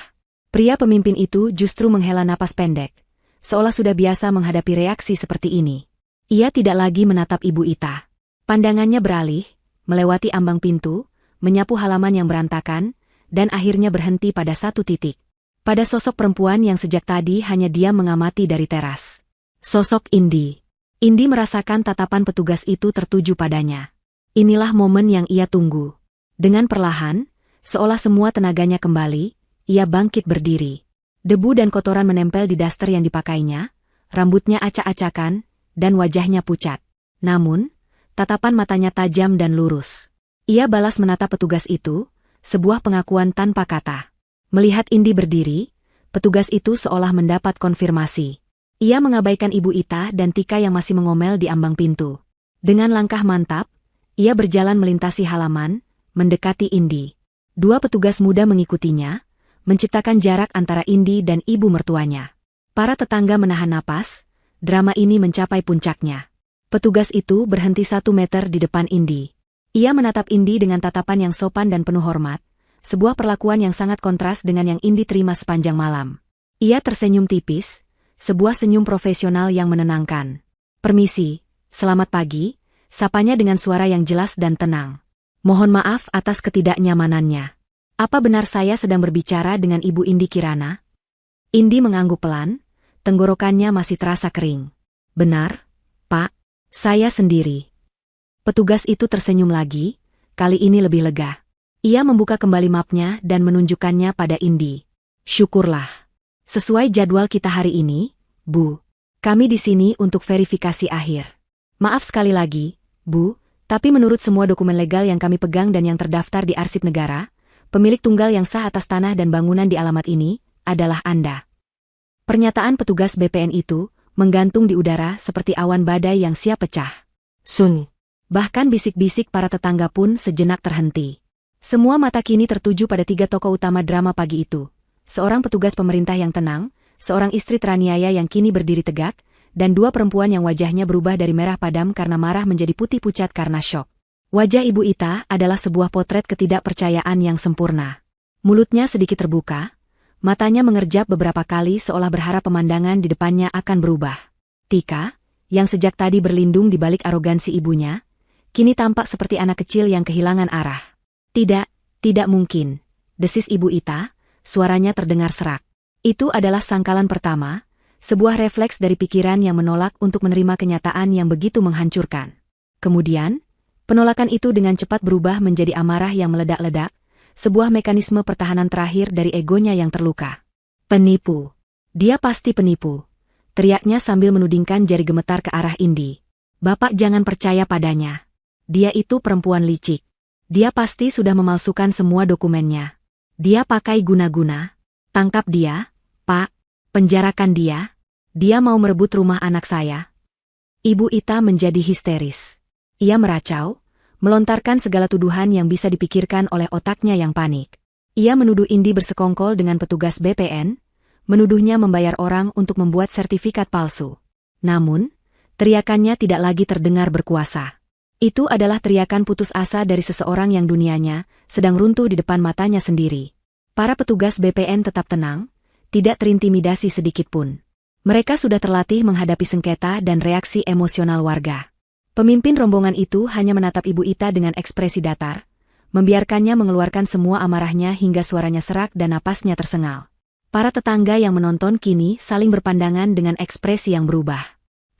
Pria pemimpin itu justru menghela napas pendek, seolah sudah biasa menghadapi reaksi seperti ini. Ia tidak lagi menatap Ibu Ita. Pandangannya beralih, melewati ambang pintu, menyapu halaman yang berantakan, dan akhirnya berhenti pada satu titik. Pada sosok perempuan yang sejak tadi hanya diam mengamati dari teras. Sosok Indi. Indi merasakan tatapan petugas itu tertuju padanya. Inilah momen yang ia tunggu. Dengan perlahan, seolah semua tenaganya kembali, ia bangkit berdiri. Debu dan kotoran menempel di daster yang dipakainya, rambutnya acak-acakan, dan wajahnya pucat. Namun, tatapan matanya tajam dan lurus. Ia balas menatap petugas itu, sebuah pengakuan tanpa kata. Melihat Indi berdiri, petugas itu seolah mendapat konfirmasi. Ia mengabaikan Ibu Ita dan Tika yang masih mengomel di ambang pintu. Dengan langkah mantap, ia berjalan melintasi halaman, mendekati Indi. Dua petugas muda mengikutinya, menciptakan jarak antara Indi dan ibu mertuanya. Para tetangga menahan napas, drama ini mencapai puncaknya. Petugas itu berhenti 1 meter di depan Indi. Ia menatap Indi dengan tatapan yang sopan dan penuh hormat, sebuah perlakuan yang sangat kontras dengan yang Indi terima sepanjang malam. Ia tersenyum tipis, sebuah senyum profesional yang menenangkan. Permisi, selamat pagi, sapanya dengan suara yang jelas dan tenang. Mohon maaf atas ketidaknyamanannya. Apa benar saya sedang berbicara dengan Ibu Indi Kirana? Indi mengangguk pelan, tenggorokannya masih terasa kering. Benar, Pak, saya sendiri. Petugas itu tersenyum lagi, kali ini lebih lega. Ia membuka kembali mapnya dan menunjukkannya pada Indi. Syukurlah. Sesuai jadwal kita hari ini, Bu. Kami di sini untuk verifikasi akhir. Maaf sekali lagi, Bu, tapi menurut semua dokumen legal yang kami pegang dan yang terdaftar di arsip negara, pemilik tunggal yang sah atas tanah dan bangunan di alamat ini adalah Anda. Pernyataan petugas BPN itu menggantung di udara seperti awan badai yang siap pecah. Sun. Bahkan bisik-bisik para tetangga pun sejenak terhenti. Semua mata kini tertuju pada 3 tokoh utama drama pagi itu. Seorang petugas pemerintah yang tenang, seorang istri teraniaya yang kini berdiri tegak, dan 2 perempuan yang wajahnya berubah dari merah padam karena marah menjadi putih pucat karena syok. Wajah Ibu Ita adalah sebuah potret ketidakpercayaan yang sempurna. Mulutnya sedikit terbuka, matanya mengerjap beberapa kali seolah berharap pemandangan di depannya akan berubah. Tika, yang sejak tadi berlindung di balik arogansi ibunya, kini tampak seperti anak kecil yang kehilangan arah. Tidak mungkin, desis Ibu Ita, suaranya terdengar serak. Itu adalah sangkalan pertama, sebuah refleks dari pikiran yang menolak untuk menerima kenyataan yang begitu menghancurkan. Kemudian, penolakan itu dengan cepat berubah menjadi amarah yang meledak-ledak, sebuah mekanisme pertahanan terakhir dari egonya yang terluka. Penipu. Dia pasti penipu. Teriaknya sambil menudingkan jari gemetar ke arah Indi. Bapak jangan percaya padanya. Dia itu perempuan licik. Dia pasti sudah memalsukan semua dokumennya. Dia pakai guna-guna. Tangkap dia, Pak. Penjarakan dia. Dia mau merebut rumah anak saya. Ibu Ita menjadi histeris. Ia meracau, melontarkan segala tuduhan yang bisa dipikirkan oleh otaknya yang panik. Ia menuduh Indi bersekongkol dengan petugas BPN, menuduhnya membayar orang untuk membuat sertifikat palsu. Namun, teriakannya tidak lagi terdengar berkuasa. Itu adalah teriakan putus asa dari seseorang yang dunianya sedang runtuh di depan matanya sendiri. Para petugas BPN tetap tenang, tidak terintimidasi sedikitpun. Mereka sudah terlatih menghadapi sengketa dan reaksi emosional warga. Pemimpin rombongan itu hanya menatap Ibu Ita dengan ekspresi datar, membiarkannya mengeluarkan semua amarahnya hingga suaranya serak dan napasnya tersengal. Para tetangga yang menonton kini saling berpandangan dengan ekspresi yang berubah.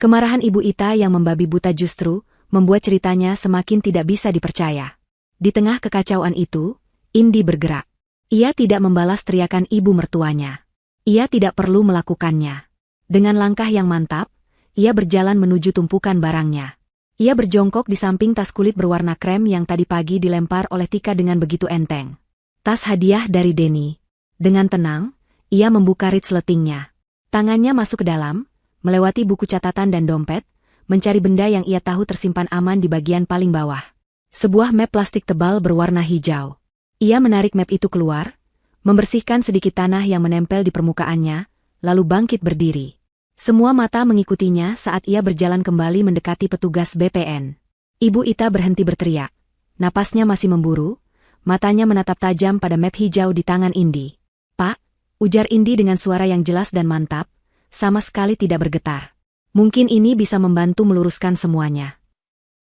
Kemarahan Ibu Ita yang membabi buta justru membuat ceritanya semakin tidak bisa dipercaya. Di tengah kekacauan itu, Indi bergerak. Ia tidak membalas teriakan ibu mertuanya. Ia tidak perlu melakukannya. Dengan langkah yang mantap, ia berjalan menuju tumpukan barangnya. Ia berjongkok di samping tas kulit berwarna krem yang tadi pagi dilempar oleh Tika dengan begitu enteng. Tas hadiah dari Denny. Dengan tenang, ia membuka ritsletingnya. Tangannya masuk ke dalam, melewati buku catatan dan dompet, mencari benda yang ia tahu tersimpan aman di bagian paling bawah. Sebuah map plastik tebal berwarna hijau. Ia menarik map itu keluar, membersihkan sedikit tanah yang menempel di permukaannya, lalu bangkit berdiri. Semua mata mengikutinya saat ia berjalan kembali mendekati petugas BPN. Ibu Ita berhenti berteriak. Napasnya masih memburu, matanya menatap tajam pada map hijau di tangan Indi. "Pak," ujar Indi dengan suara yang jelas dan mantap, sama sekali tidak bergetar. Mungkin ini bisa membantu meluruskan semuanya.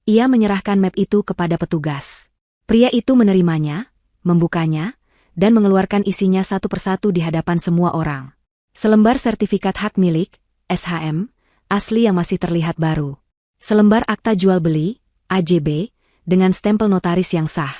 Ia menyerahkan map itu kepada petugas. Pria itu menerimanya, membukanya, dan mengeluarkan isinya satu persatu di hadapan semua orang. Selembar sertifikat hak milik, SHM, asli yang masih terlihat baru. Selembar akta jual beli, AJB, dengan stempel notaris yang sah.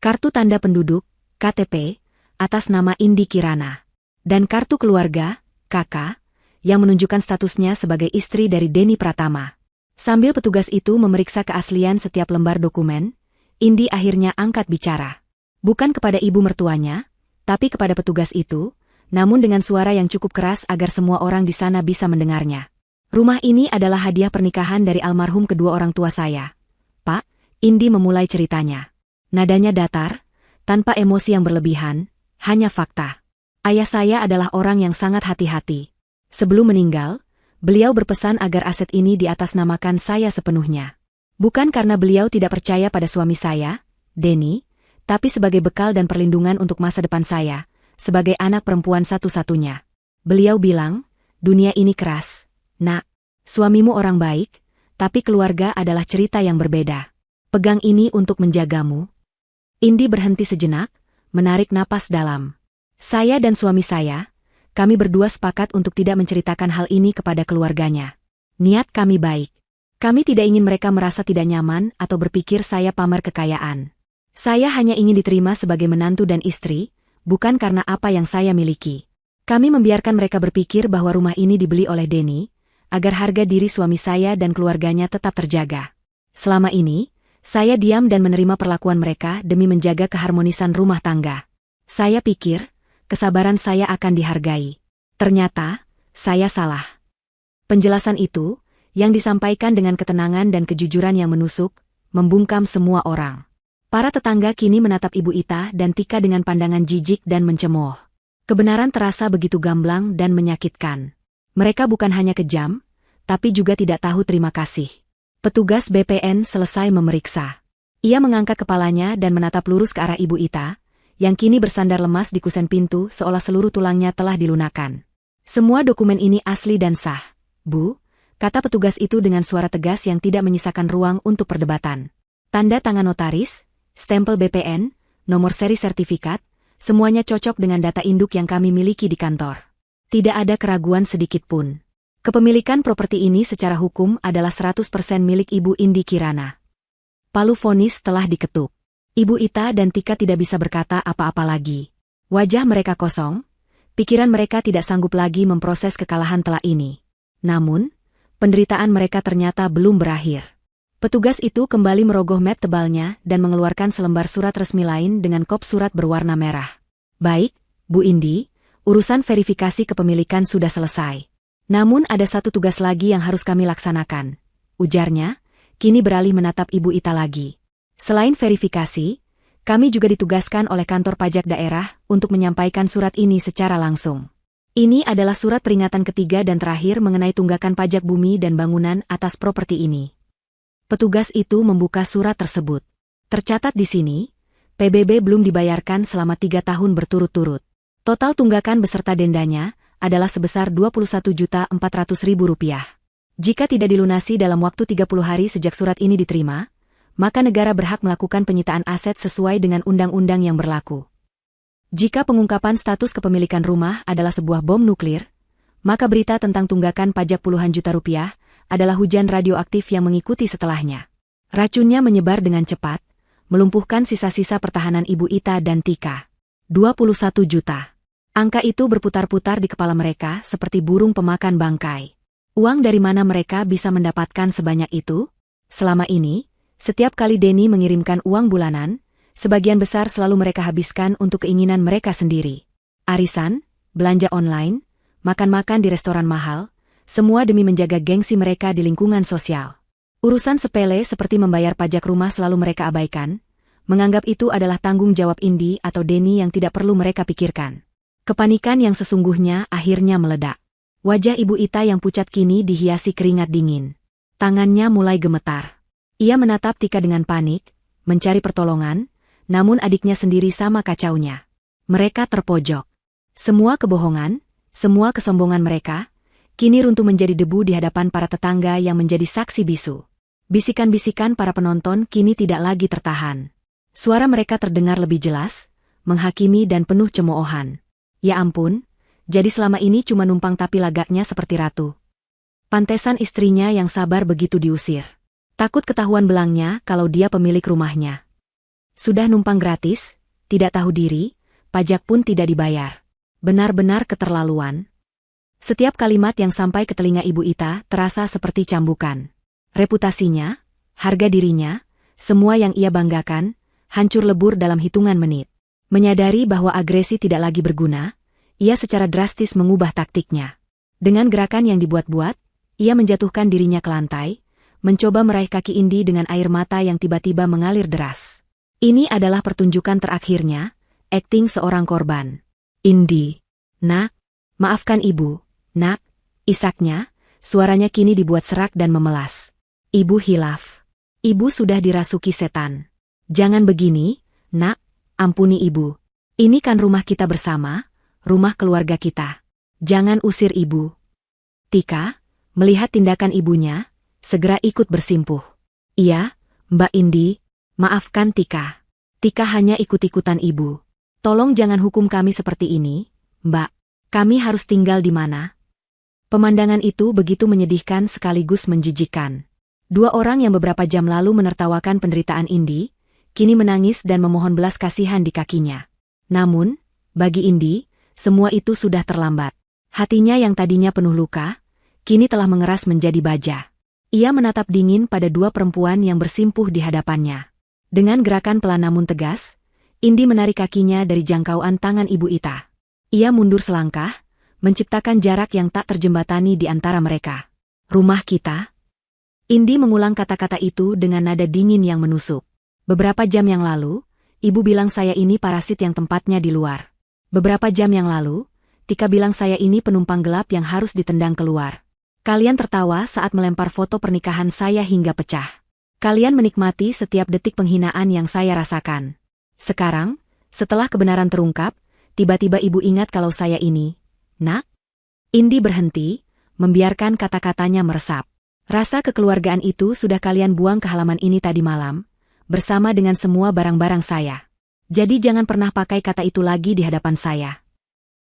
Kartu tanda penduduk, KTP, atas nama Indi Kirana. Dan kartu keluarga, KK, yang menunjukkan statusnya sebagai istri dari Denny Pratama. Sambil petugas itu memeriksa keaslian setiap lembar dokumen, Indi akhirnya angkat bicara. Bukan kepada ibu mertuanya, tapi kepada petugas itu, namun dengan suara yang cukup keras agar semua orang di sana bisa mendengarnya. "Rumah ini adalah hadiah pernikahan dari almarhum kedua orang tua saya. Pak," Indi memulai ceritanya. Nadanya datar, tanpa emosi yang berlebihan, hanya fakta. "Ayah saya adalah orang yang sangat hati-hati. Sebelum meninggal, beliau berpesan agar aset ini diatasnamakan saya sepenuhnya. Bukan karena beliau tidak percaya pada suami saya, Denny, tapi sebagai bekal dan perlindungan untuk masa depan saya, sebagai anak perempuan satu-satunya. Beliau bilang, dunia ini keras. Nak, suamimu orang baik, tapi keluarga adalah cerita yang berbeda. Pegang ini untuk menjagamu." Indi berhenti sejenak, menarik napas dalam. "Saya dan suami saya, kami berdua sepakat untuk tidak menceritakan hal ini kepada keluarganya. Niat kami baik. Kami tidak ingin mereka merasa tidak nyaman atau berpikir saya pamer kekayaan. Saya hanya ingin diterima sebagai menantu dan istri, bukan karena apa yang saya miliki. Kami membiarkan mereka berpikir bahwa rumah ini dibeli oleh Denny, agar harga diri suami saya dan keluarganya tetap terjaga. Selama ini, saya diam dan menerima perlakuan mereka demi menjaga keharmonisan rumah tangga. Saya pikir, kesabaran saya akan dihargai. Ternyata, saya salah." Penjelasan itu, yang disampaikan dengan ketenangan dan kejujuran yang menusuk, membungkam semua orang. Para tetangga kini menatap Ibu Ita dan Tika dengan pandangan jijik dan mencemooh. Kebenaran terasa begitu gamblang dan menyakitkan. Mereka bukan hanya kejam, tapi juga tidak tahu terima kasih. Petugas BPN selesai memeriksa. Ia mengangkat kepalanya dan menatap lurus ke arah Ibu Ita, yang kini bersandar lemas di kusen pintu seolah seluruh tulangnya telah dilunakan. "Semua dokumen ini asli dan sah, Bu," kata petugas itu dengan suara tegas yang tidak menyisakan ruang untuk perdebatan. "Tanda tangan notaris, stempel BPN, nomor seri sertifikat, semuanya cocok dengan data induk yang kami miliki di kantor. Tidak ada keraguan sedikit pun. Kepemilikan properti ini secara hukum adalah 100% milik Ibu Indi Kirana." Palu vonis telah diketuk. Ibu Ita dan Tika tidak bisa berkata apa-apa lagi. Wajah mereka kosong, pikiran mereka tidak sanggup lagi memproses kekalahan telak ini. Namun, penderitaan mereka ternyata belum berakhir. Petugas itu kembali merogoh map tebalnya dan mengeluarkan selembar surat resmi lain dengan kop surat berwarna merah. "Baik, Bu Indi, urusan verifikasi kepemilikan sudah selesai. Namun ada satu tugas lagi yang harus kami laksanakan," ujarnya, kini beralih menatap Ibu Ita lagi. "Selain verifikasi, kami juga ditugaskan oleh kantor pajak daerah untuk menyampaikan surat ini secara langsung. Ini adalah surat peringatan ketiga dan terakhir mengenai tunggakan pajak bumi dan bangunan atas properti ini. Petugas itu membuka surat tersebut. Tercatat di sini, PBB belum dibayarkan selama 3 tahun berturut-turut. Total tunggakan beserta dendanya adalah sebesar Rp21.400.000. Jika tidak dilunasi dalam waktu 30 hari sejak surat ini diterima, maka negara berhak melakukan penyitaan aset sesuai dengan undang-undang yang berlaku. Jika pengungkapan status kepemilikan rumah adalah sebuah bom nuklir, maka berita tentang tunggakan pajak puluhan juta rupiah adalah hujan radioaktif yang mengikuti setelahnya. Racunnya menyebar dengan cepat, melumpuhkan sisa-sisa pertahanan Ibu Ita dan Tika. 21 juta. Angka itu berputar-putar di kepala mereka seperti burung pemakan bangkai. Uang dari mana mereka bisa mendapatkan sebanyak itu? Selama ini, setiap kali Denny mengirimkan uang bulanan, sebagian besar selalu mereka habiskan untuk keinginan mereka sendiri. Arisan, belanja online, makan-makan di restoran mahal, semua demi menjaga gengsi mereka di lingkungan sosial. Urusan sepele seperti membayar pajak rumah selalu mereka abaikan, menganggap itu adalah tanggung jawab Indi atau Denny yang tidak perlu mereka pikirkan. Kepanikan yang sesungguhnya akhirnya meledak. Wajah Ibu Ita yang pucat kini dihiasi keringat dingin. Tangannya mulai gemetar. Ia menatap Tika dengan panik, mencari pertolongan, namun adiknya sendiri sama kacaunya. Mereka terpojok. Semua kebohongan, semua kesombongan mereka, kini runtuh menjadi debu di hadapan para tetangga yang menjadi saksi bisu. Bisikan-bisikan para penonton kini tidak lagi tertahan. Suara mereka terdengar lebih jelas, menghakimi dan penuh cemoohan. Ya ampun, jadi selama ini cuma numpang tapi lagaknya seperti ratu. Pantesan istrinya yang sabar begitu diusir. Takut ketahuan belangnya kalau dia pemilik rumahnya. Sudah numpang gratis, tidak tahu diri, pajak pun tidak dibayar. Benar-benar keterlaluan. Setiap kalimat yang sampai ke telinga Ibu Ita terasa seperti cambukan. Reputasinya, harga dirinya, semua yang ia banggakan, hancur lebur dalam hitungan menit. Menyadari bahwa agresi tidak lagi berguna, ia secara drastis mengubah taktiknya. Dengan gerakan yang dibuat-buat, ia menjatuhkan dirinya ke lantai, mencoba meraih kaki Indi dengan air mata yang tiba-tiba mengalir deras. Ini adalah pertunjukan terakhirnya, akting seorang korban. Indi. Nak, maafkan ibu, nak, isaknya, suaranya kini dibuat serak dan memelas. Ibu hilaf. Ibu sudah dirasuki setan. Jangan begini, nak, ampuni ibu. Ini kan rumah kita bersama, rumah keluarga kita. Jangan usir ibu. Tika, melihat tindakan ibunya, segera ikut bersimpuh. Iya, Mbak Indi, maafkan Tika. Tika hanya ikut-ikutan ibu. Tolong jangan hukum kami seperti ini, Mbak. Kami harus tinggal di mana? Pemandangan itu begitu menyedihkan sekaligus menjijikkan. Dua orang yang beberapa jam lalu menertawakan penderitaan Indi, kini menangis dan memohon belas kasihan di kakinya. Namun, bagi Indi, semua itu sudah terlambat. Hatinya yang tadinya penuh luka, kini telah mengeras menjadi baja. Ia menatap dingin pada dua perempuan yang bersimpuh di hadapannya. Dengan gerakan pelan namun tegas, Indi menarik kakinya dari jangkauan tangan Ibu Ita. Ia mundur selangkah, menciptakan jarak yang tak terjembatani di antara mereka. Rumah kita? Indi mengulang kata-kata itu dengan nada dingin yang menusuk. Beberapa jam yang lalu, Ibu bilang saya ini parasit yang tempatnya di luar. Beberapa jam yang lalu, Tika bilang saya ini penumpang gelap yang harus ditendang keluar. Kalian tertawa saat melempar foto pernikahan saya hingga pecah. Kalian menikmati setiap detik penghinaan yang saya rasakan. Sekarang, setelah kebenaran terungkap, tiba-tiba ibu ingat kalau saya ini, nak? Indi berhenti, membiarkan kata-katanya meresap. Rasa kekeluargaan itu sudah kalian buang ke halaman ini tadi malam, bersama dengan semua barang-barang saya. Jadi jangan pernah pakai kata itu lagi di hadapan saya.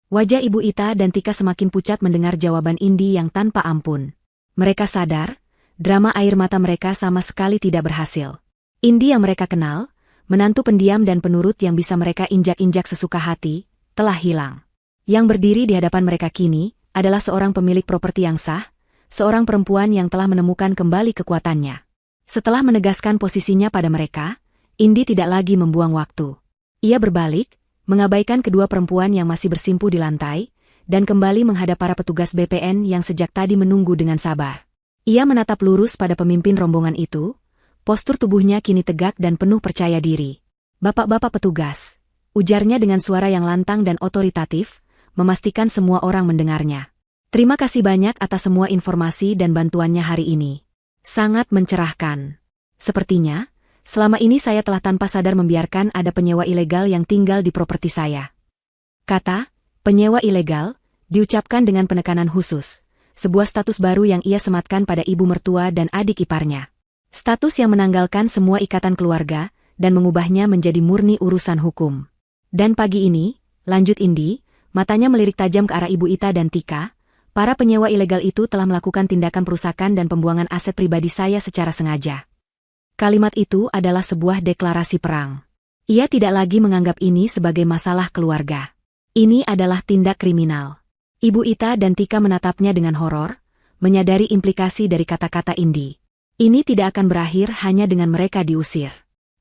Wajah Ibu Ita dan Tika semakin pucat mendengar jawaban Indi yang tanpa ampun. Mereka sadar, drama air mata mereka sama sekali tidak berhasil. Indi yang mereka kenal, menantu pendiam dan penurut yang bisa mereka injak-injak sesuka hati, telah hilang. Yang berdiri di hadapan mereka kini, adalah seorang pemilik properti yang sah, seorang perempuan yang telah menemukan kembali kekuatannya. Setelah menegaskan posisinya pada mereka, Indi tidak lagi membuang waktu. Ia berbalik, mengabaikan kedua perempuan yang masih bersimpuh di lantai, dan kembali menghadap para petugas BPN yang sejak tadi menunggu dengan sabar. Ia menatap lurus pada pemimpin rombongan itu, postur tubuhnya kini tegak dan penuh percaya diri. Bapak-bapak petugas, ujarnya dengan suara yang lantang dan otoritatif, memastikan semua orang mendengarnya. Terima kasih banyak atas semua informasi dan bantuannya hari ini. Sangat mencerahkan. Sepertinya, selama ini saya telah tanpa sadar membiarkan ada penyewa ilegal yang tinggal di properti saya. Kata, penyewa ilegal, diucapkan dengan penekanan khusus. Sebuah status baru yang ia sematkan pada ibu mertua dan adik iparnya. Status yang menanggalkan semua ikatan keluarga dan mengubahnya menjadi murni urusan hukum. Dan pagi ini, lanjut Indi, matanya melirik tajam ke arah Ibu Ita dan Tika. Para penyewa ilegal itu telah melakukan tindakan perusakan dan pembuangan aset pribadi saya secara sengaja. Kalimat itu adalah sebuah deklarasi perang. Ia tidak lagi menganggap ini sebagai masalah keluarga. Ini adalah tindak kriminal. Ibu Ita dan Tika menatapnya dengan horor, menyadari implikasi dari kata-kata Indi. Ini tidak akan berakhir hanya dengan mereka diusir.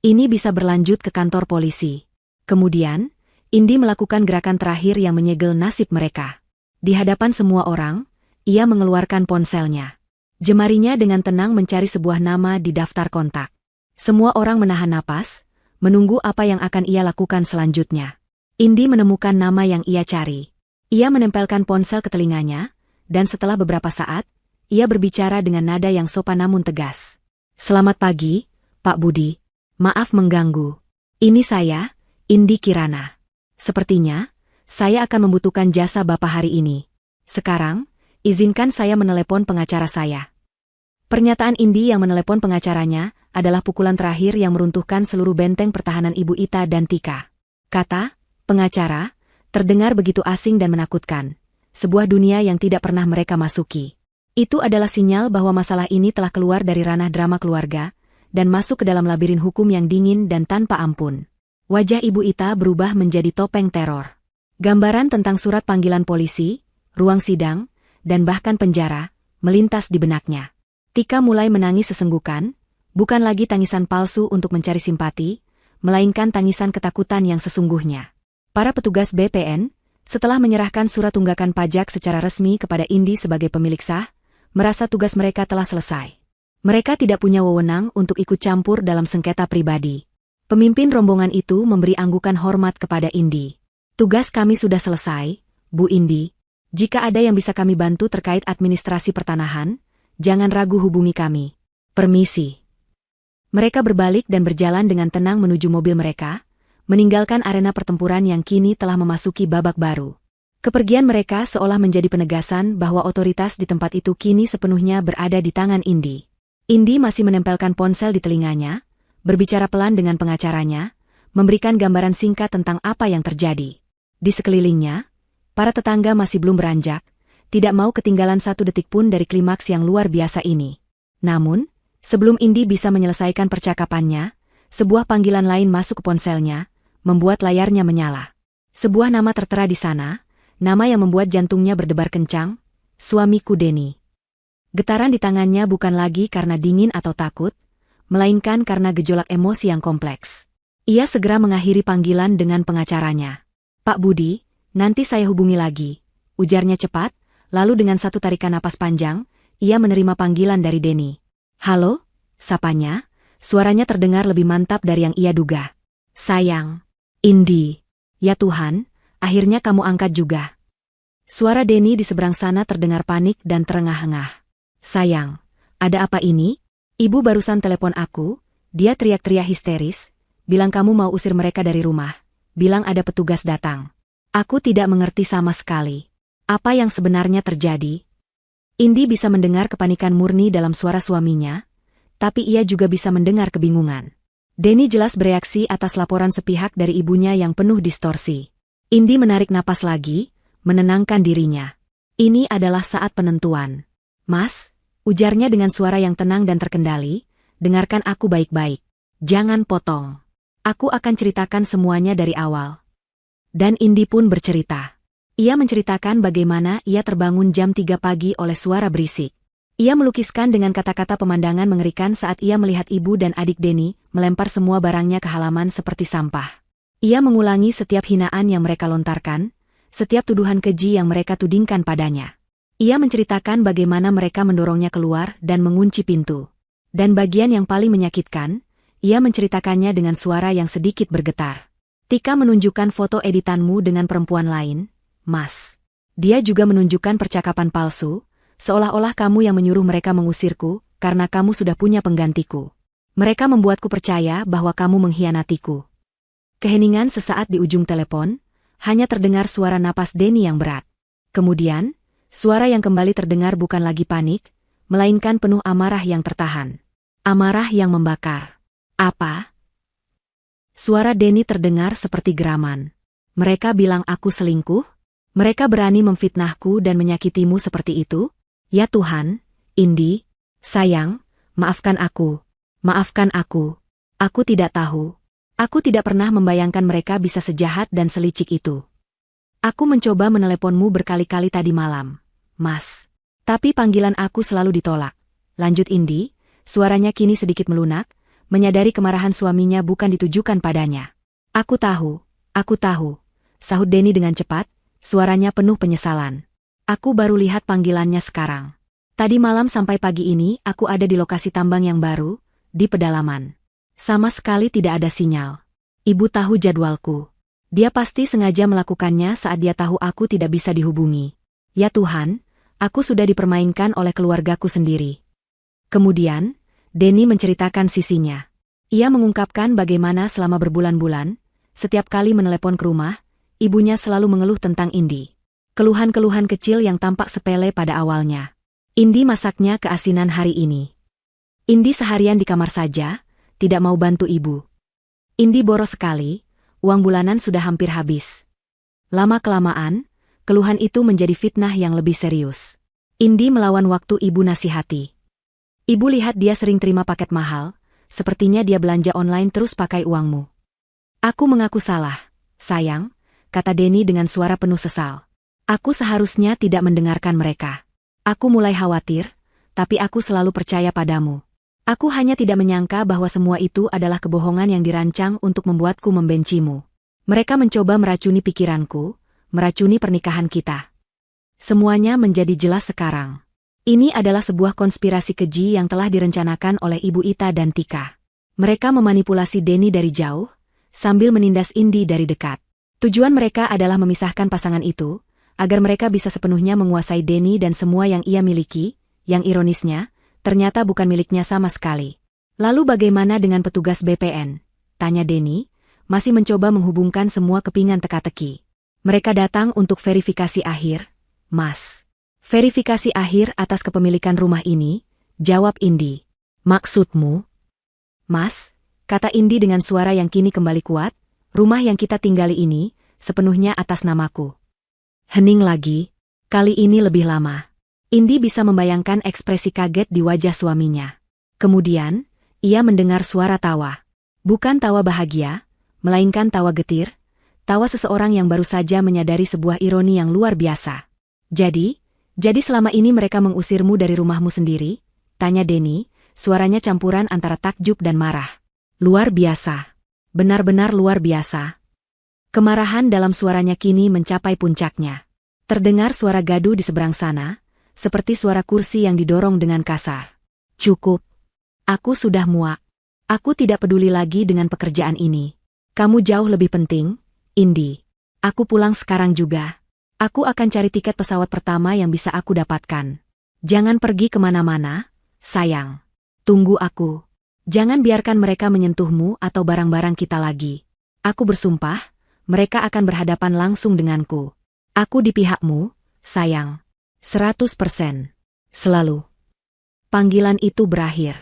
Ini bisa berlanjut ke kantor polisi. Kemudian, Indi melakukan gerakan terakhir yang menyegel nasib mereka. Di hadapan semua orang, ia mengeluarkan ponselnya. Jemarinya dengan tenang mencari sebuah nama di daftar kontak. Semua orang menahan napas, menunggu apa yang akan ia lakukan selanjutnya. Indi menemukan nama yang ia cari. Ia menempelkan ponsel ke telinganya, dan setelah beberapa saat, ia berbicara dengan nada yang sopan namun tegas. Selamat pagi, Pak Budi. Maaf mengganggu. Ini saya, Indi Kirana. Sepertinya, saya akan membutuhkan jasa Bapak hari ini. Sekarang, izinkan saya menelepon pengacara saya. Pernyataan Indi yang menelepon pengacaranya adalah pukulan terakhir yang meruntuhkan seluruh benteng pertahanan Ibu Ita dan Tika. Kata, pengacara, terdengar begitu asing dan menakutkan. Sebuah dunia yang tidak pernah mereka masuki. Itu adalah sinyal bahwa masalah ini telah keluar dari ranah drama keluarga dan masuk ke dalam labirin hukum yang dingin dan tanpa ampun. Wajah Ibu Ita berubah menjadi topeng teror. Gambaran tentang surat panggilan polisi, ruang sidang, dan bahkan penjara, melintas di benaknya. Tika mulai menangis sesenggukan, bukan lagi tangisan palsu untuk mencari simpati, melainkan tangisan ketakutan yang sesungguhnya. Para petugas BPN, setelah menyerahkan surat tunggakan pajak secara resmi kepada Indi sebagai pemilik sah, merasa tugas mereka telah selesai. Mereka tidak punya wewenang untuk ikut campur dalam sengketa pribadi. Pemimpin rombongan itu memberi anggukan hormat kepada Indi. Tugas kami sudah selesai, Bu Indi. Jika ada yang bisa kami bantu terkait administrasi pertanahan, jangan ragu hubungi kami. Permisi. Mereka berbalik dan berjalan dengan tenang menuju mobil mereka, meninggalkan arena pertempuran yang kini telah memasuki babak baru. Kepergian mereka seolah menjadi penegasan bahwa otoritas di tempat itu kini sepenuhnya berada di tangan Indi. Indi masih menempelkan ponsel di telinganya, berbicara pelan dengan pengacaranya, memberikan gambaran singkat tentang apa yang terjadi. Di sekelilingnya, para tetangga masih belum beranjak, tidak mau ketinggalan satu detik pun dari klimaks yang luar biasa ini. Namun, sebelum Indi bisa menyelesaikan percakapannya, sebuah panggilan lain masuk ke ponselnya, membuat layarnya menyala. Sebuah nama tertera di sana, nama yang membuat jantungnya berdebar kencang, suamiku Denny. Getaran di tangannya bukan lagi karena dingin atau takut, melainkan karena gejolak emosi yang kompleks. Ia segera mengakhiri panggilan dengan pengacaranya. Pak Budi, nanti saya hubungi lagi, ujarnya cepat, lalu dengan satu tarikan napas panjang, ia menerima panggilan dari Denny. Halo, sapanya, suaranya terdengar lebih mantap dari yang ia duga. Sayang, Indi. Ya Tuhan, akhirnya kamu angkat juga. Suara Denny di seberang sana terdengar panik dan terengah-engah. Sayang, ada apa ini? Ibu barusan telepon aku, dia teriak-teriak histeris, bilang kamu mau usir mereka dari rumah. Bilang ada petugas datang. Aku tidak mengerti sama sekali. Apa yang sebenarnya terjadi? Indi bisa mendengar kepanikan murni dalam suara suaminya, tapi ia juga bisa mendengar kebingungan. Denny jelas bereaksi atas laporan sepihak dari ibunya yang penuh distorsi. Indi menarik napas lagi, menenangkan dirinya. Ini adalah saat penentuan. Mas, ujarnya dengan suara yang tenang dan terkendali, dengarkan aku baik-baik. Jangan potong. Aku akan ceritakan semuanya dari awal. Dan Indi pun bercerita. Ia menceritakan bagaimana ia terbangun jam 3 pagi oleh suara berisik. Ia melukiskan dengan kata-kata pemandangan mengerikan saat ia melihat ibu dan adik Denny melempar semua barangnya ke halaman seperti sampah. Ia mengulangi setiap hinaan yang mereka lontarkan, setiap tuduhan keji yang mereka tudingkan padanya. Ia menceritakan bagaimana mereka mendorongnya keluar dan mengunci pintu. Dan bagian yang paling menyakitkan, ia menceritakannya dengan suara yang sedikit bergetar. Tika menunjukkan foto editanmu dengan perempuan lain, Mas. Dia juga menunjukkan percakapan palsu, seolah-olah kamu yang menyuruh mereka mengusirku, karena kamu sudah punya penggantiku. Mereka membuatku percaya bahwa kamu mengkhianatiku. Keheningan sesaat di ujung telepon, hanya terdengar suara napas Denny yang berat. Kemudian, suara yang kembali terdengar bukan lagi panik, melainkan penuh amarah yang tertahan. Amarah yang membakar. Apa? Suara Denny terdengar seperti geraman. Mereka bilang aku selingkuh? Mereka berani memfitnahku dan menyakitimu seperti itu? Ya Tuhan, Indi, sayang, maafkan aku. Maafkan aku. Aku tidak tahu. Aku tidak pernah membayangkan mereka bisa sejahat dan selicik itu. Aku mencoba meneleponmu berkali-kali tadi malam, Mas. Tapi panggilan aku selalu ditolak. Lanjut Indi, suaranya kini sedikit melunak, menyadari kemarahan suaminya bukan ditujukan padanya. Aku tahu, sahut Denny dengan cepat, suaranya penuh penyesalan. Aku baru lihat panggilannya sekarang. Tadi malam sampai pagi ini aku ada di lokasi tambang yang baru, di pedalaman. Sama sekali tidak ada sinyal. Ibu tahu jadwalku. Dia pasti sengaja melakukannya saat dia tahu aku tidak bisa dihubungi. Ya Tuhan, aku sudah dipermainkan oleh keluargaku sendiri. Kemudian, Denny menceritakan sisinya. Ia mengungkapkan bagaimana selama berbulan-bulan, setiap kali menelepon ke rumah, ibunya selalu mengeluh tentang Indi. Keluhan-keluhan kecil yang tampak sepele pada awalnya. Indi masaknya keasinan hari ini. Indi seharian di kamar saja, tidak mau bantu ibu. Indi boros sekali, uang bulanan sudah hampir habis. Lama-kelamaan, keluhan itu menjadi fitnah yang lebih serius. Indi melawan waktu ibu nasihati. Ibu lihat dia sering terima paket mahal, sepertinya dia belanja online terus pakai uangmu. Aku mengaku salah, sayang, kata Denny dengan suara penuh sesal. Aku seharusnya tidak mendengarkan mereka. Aku mulai khawatir, tapi aku selalu percaya padamu. Aku hanya tidak menyangka bahwa semua itu adalah kebohongan yang dirancang untuk membuatku membencimu. Mereka mencoba meracuni pikiranku, meracuni pernikahan kita. Semuanya menjadi jelas sekarang. Ini adalah sebuah konspirasi keji yang telah direncanakan oleh Ibu Ita dan Tika. Mereka memanipulasi Denny dari jauh, sambil menindas Indi dari dekat. Tujuan mereka adalah memisahkan pasangan itu, agar mereka bisa sepenuhnya menguasai Denny dan semua yang ia miliki, yang ironisnya, ternyata bukan miliknya sama sekali. Lalu bagaimana dengan petugas BPN? Tanya Denny, masih mencoba menghubungkan semua kepingan teka-teki. Mereka datang untuk verifikasi akhir, Mas. Verifikasi akhir atas kepemilikan rumah ini, jawab Indi. Maksudmu? Mas, kata Indi dengan suara yang kini kembali kuat, rumah yang kita tinggali ini, sepenuhnya atas namaku. Hening lagi, kali ini lebih lama. Indi bisa membayangkan ekspresi kaget di wajah suaminya. Kemudian, ia mendengar suara tawa. Bukan tawa bahagia, melainkan tawa getir, tawa seseorang yang baru saja menyadari sebuah ironi yang luar biasa. Jadi selama ini mereka mengusirmu dari rumahmu sendiri? Tanya Denny, suaranya campuran antara takjub dan marah. Luar biasa. Benar-benar luar biasa. Kemarahan dalam suaranya kini mencapai puncaknya. Terdengar suara gaduh di seberang sana, seperti suara kursi yang didorong dengan kasar. Cukup. Aku sudah muak. Aku tidak peduli lagi dengan pekerjaan ini. Kamu jauh lebih penting, Indi. Aku pulang sekarang juga. Aku akan cari tiket pesawat pertama yang bisa aku dapatkan. Jangan pergi kemana-mana, sayang. Tunggu aku. Jangan biarkan mereka menyentuhmu atau barang-barang kita lagi. Aku bersumpah, mereka akan berhadapan langsung denganku. Aku di pihakmu, sayang. 100%. Selalu. Panggilan itu berakhir.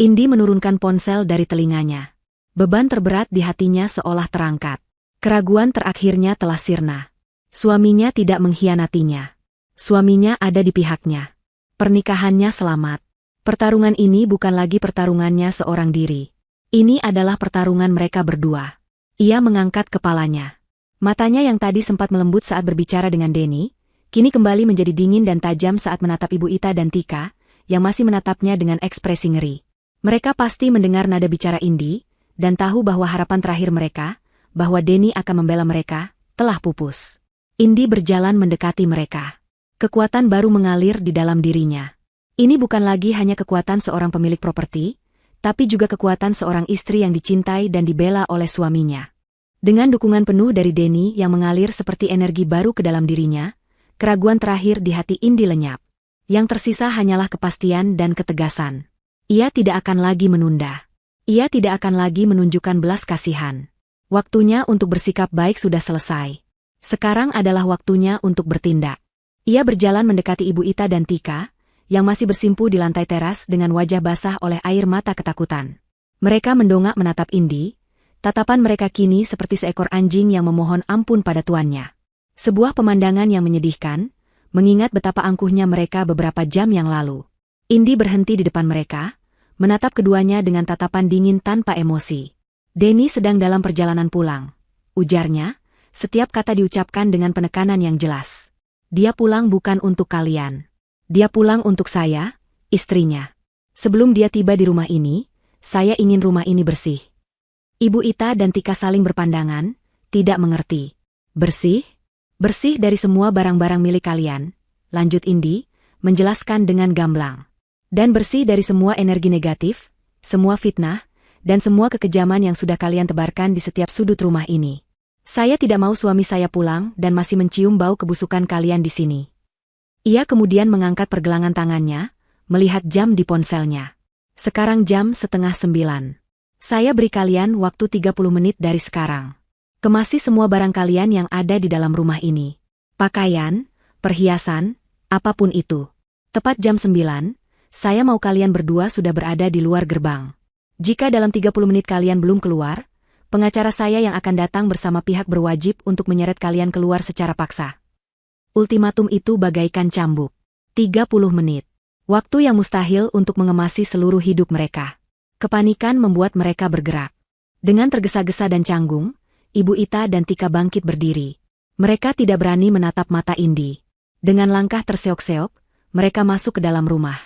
Indi menurunkan ponsel dari telinganya. Beban terberat di hatinya seolah terangkat. Keraguan terakhirnya telah sirna. Suaminya tidak mengkhianatinya. Suaminya ada di pihaknya. Pernikahannya selamat. Pertarungan ini bukan lagi pertarungannya seorang diri. Ini adalah pertarungan mereka berdua. Ia mengangkat kepalanya. Matanya yang tadi sempat melembut saat berbicara dengan Denny, kini kembali menjadi dingin dan tajam saat menatap Ibu Ita dan Tika, yang masih menatapnya dengan ekspresi ngeri. Mereka pasti mendengar nada bicara Indi, dan tahu bahwa harapan terakhir mereka, bahwa Denny akan membela mereka, telah pupus. Indi berjalan mendekati mereka. Kekuatan baru mengalir di dalam dirinya. Ini bukan lagi hanya kekuatan seorang pemilik properti, tapi juga kekuatan seorang istri yang dicintai dan dibela oleh suaminya. Dengan dukungan penuh dari Denny yang mengalir seperti energi baru ke dalam dirinya, keraguan terakhir di hati Indi lenyap. Yang tersisa hanyalah kepastian dan ketegasan. Ia tidak akan lagi menunda. Ia tidak akan lagi menunjukkan belas kasihan. Waktunya untuk bersikap baik sudah selesai. Sekarang adalah waktunya untuk bertindak. Ia berjalan mendekati Ibu Ita dan Tika, yang masih bersimpu di lantai teras dengan wajah basah oleh air mata ketakutan. Mereka mendongak menatap Indi. Tatapan mereka kini seperti seekor anjing yang memohon ampun pada tuannya. Sebuah pemandangan yang menyedihkan, mengingat betapa angkuhnya mereka beberapa jam yang lalu. Indi berhenti di depan mereka, menatap keduanya dengan tatapan dingin tanpa emosi. Denny sedang dalam perjalanan pulang. Ujarnya, setiap kata diucapkan dengan penekanan yang jelas. Dia pulang bukan untuk kalian. Dia pulang untuk saya, istrinya. Sebelum dia tiba di rumah ini, saya ingin rumah ini bersih. Ibu Ita dan Tika saling berpandangan, tidak mengerti. Bersih? Bersih dari semua barang-barang milik kalian, lanjut Indi, menjelaskan dengan gamblang. Dan bersih dari semua energi negatif, semua fitnah, dan semua kekejaman yang sudah kalian tebarkan di setiap sudut rumah ini. Saya tidak mau suami saya pulang dan masih mencium bau kebusukan kalian di sini. Ia kemudian mengangkat pergelangan tangannya, melihat jam di ponselnya. Sekarang jam 8:30. Saya beri kalian waktu 30 menit dari sekarang. Kemasi semua barang kalian yang ada di dalam rumah ini. Pakaian, perhiasan, apapun itu. Tepat jam 9, saya mau kalian berdua sudah berada di luar gerbang. Jika dalam 30 menit kalian belum keluar, pengacara saya yang akan datang bersama pihak berwajib untuk menyeret kalian keluar secara paksa. Ultimatum itu bagaikan cambuk. 30 menit. Waktu yang mustahil untuk mengemasi seluruh hidup mereka. Kepanikan membuat mereka bergerak. Dengan tergesa-gesa dan canggung, Ibu Ita dan Tika bangkit berdiri. Mereka tidak berani menatap mata Indi. Dengan langkah terseok-seok, mereka masuk ke dalam rumah.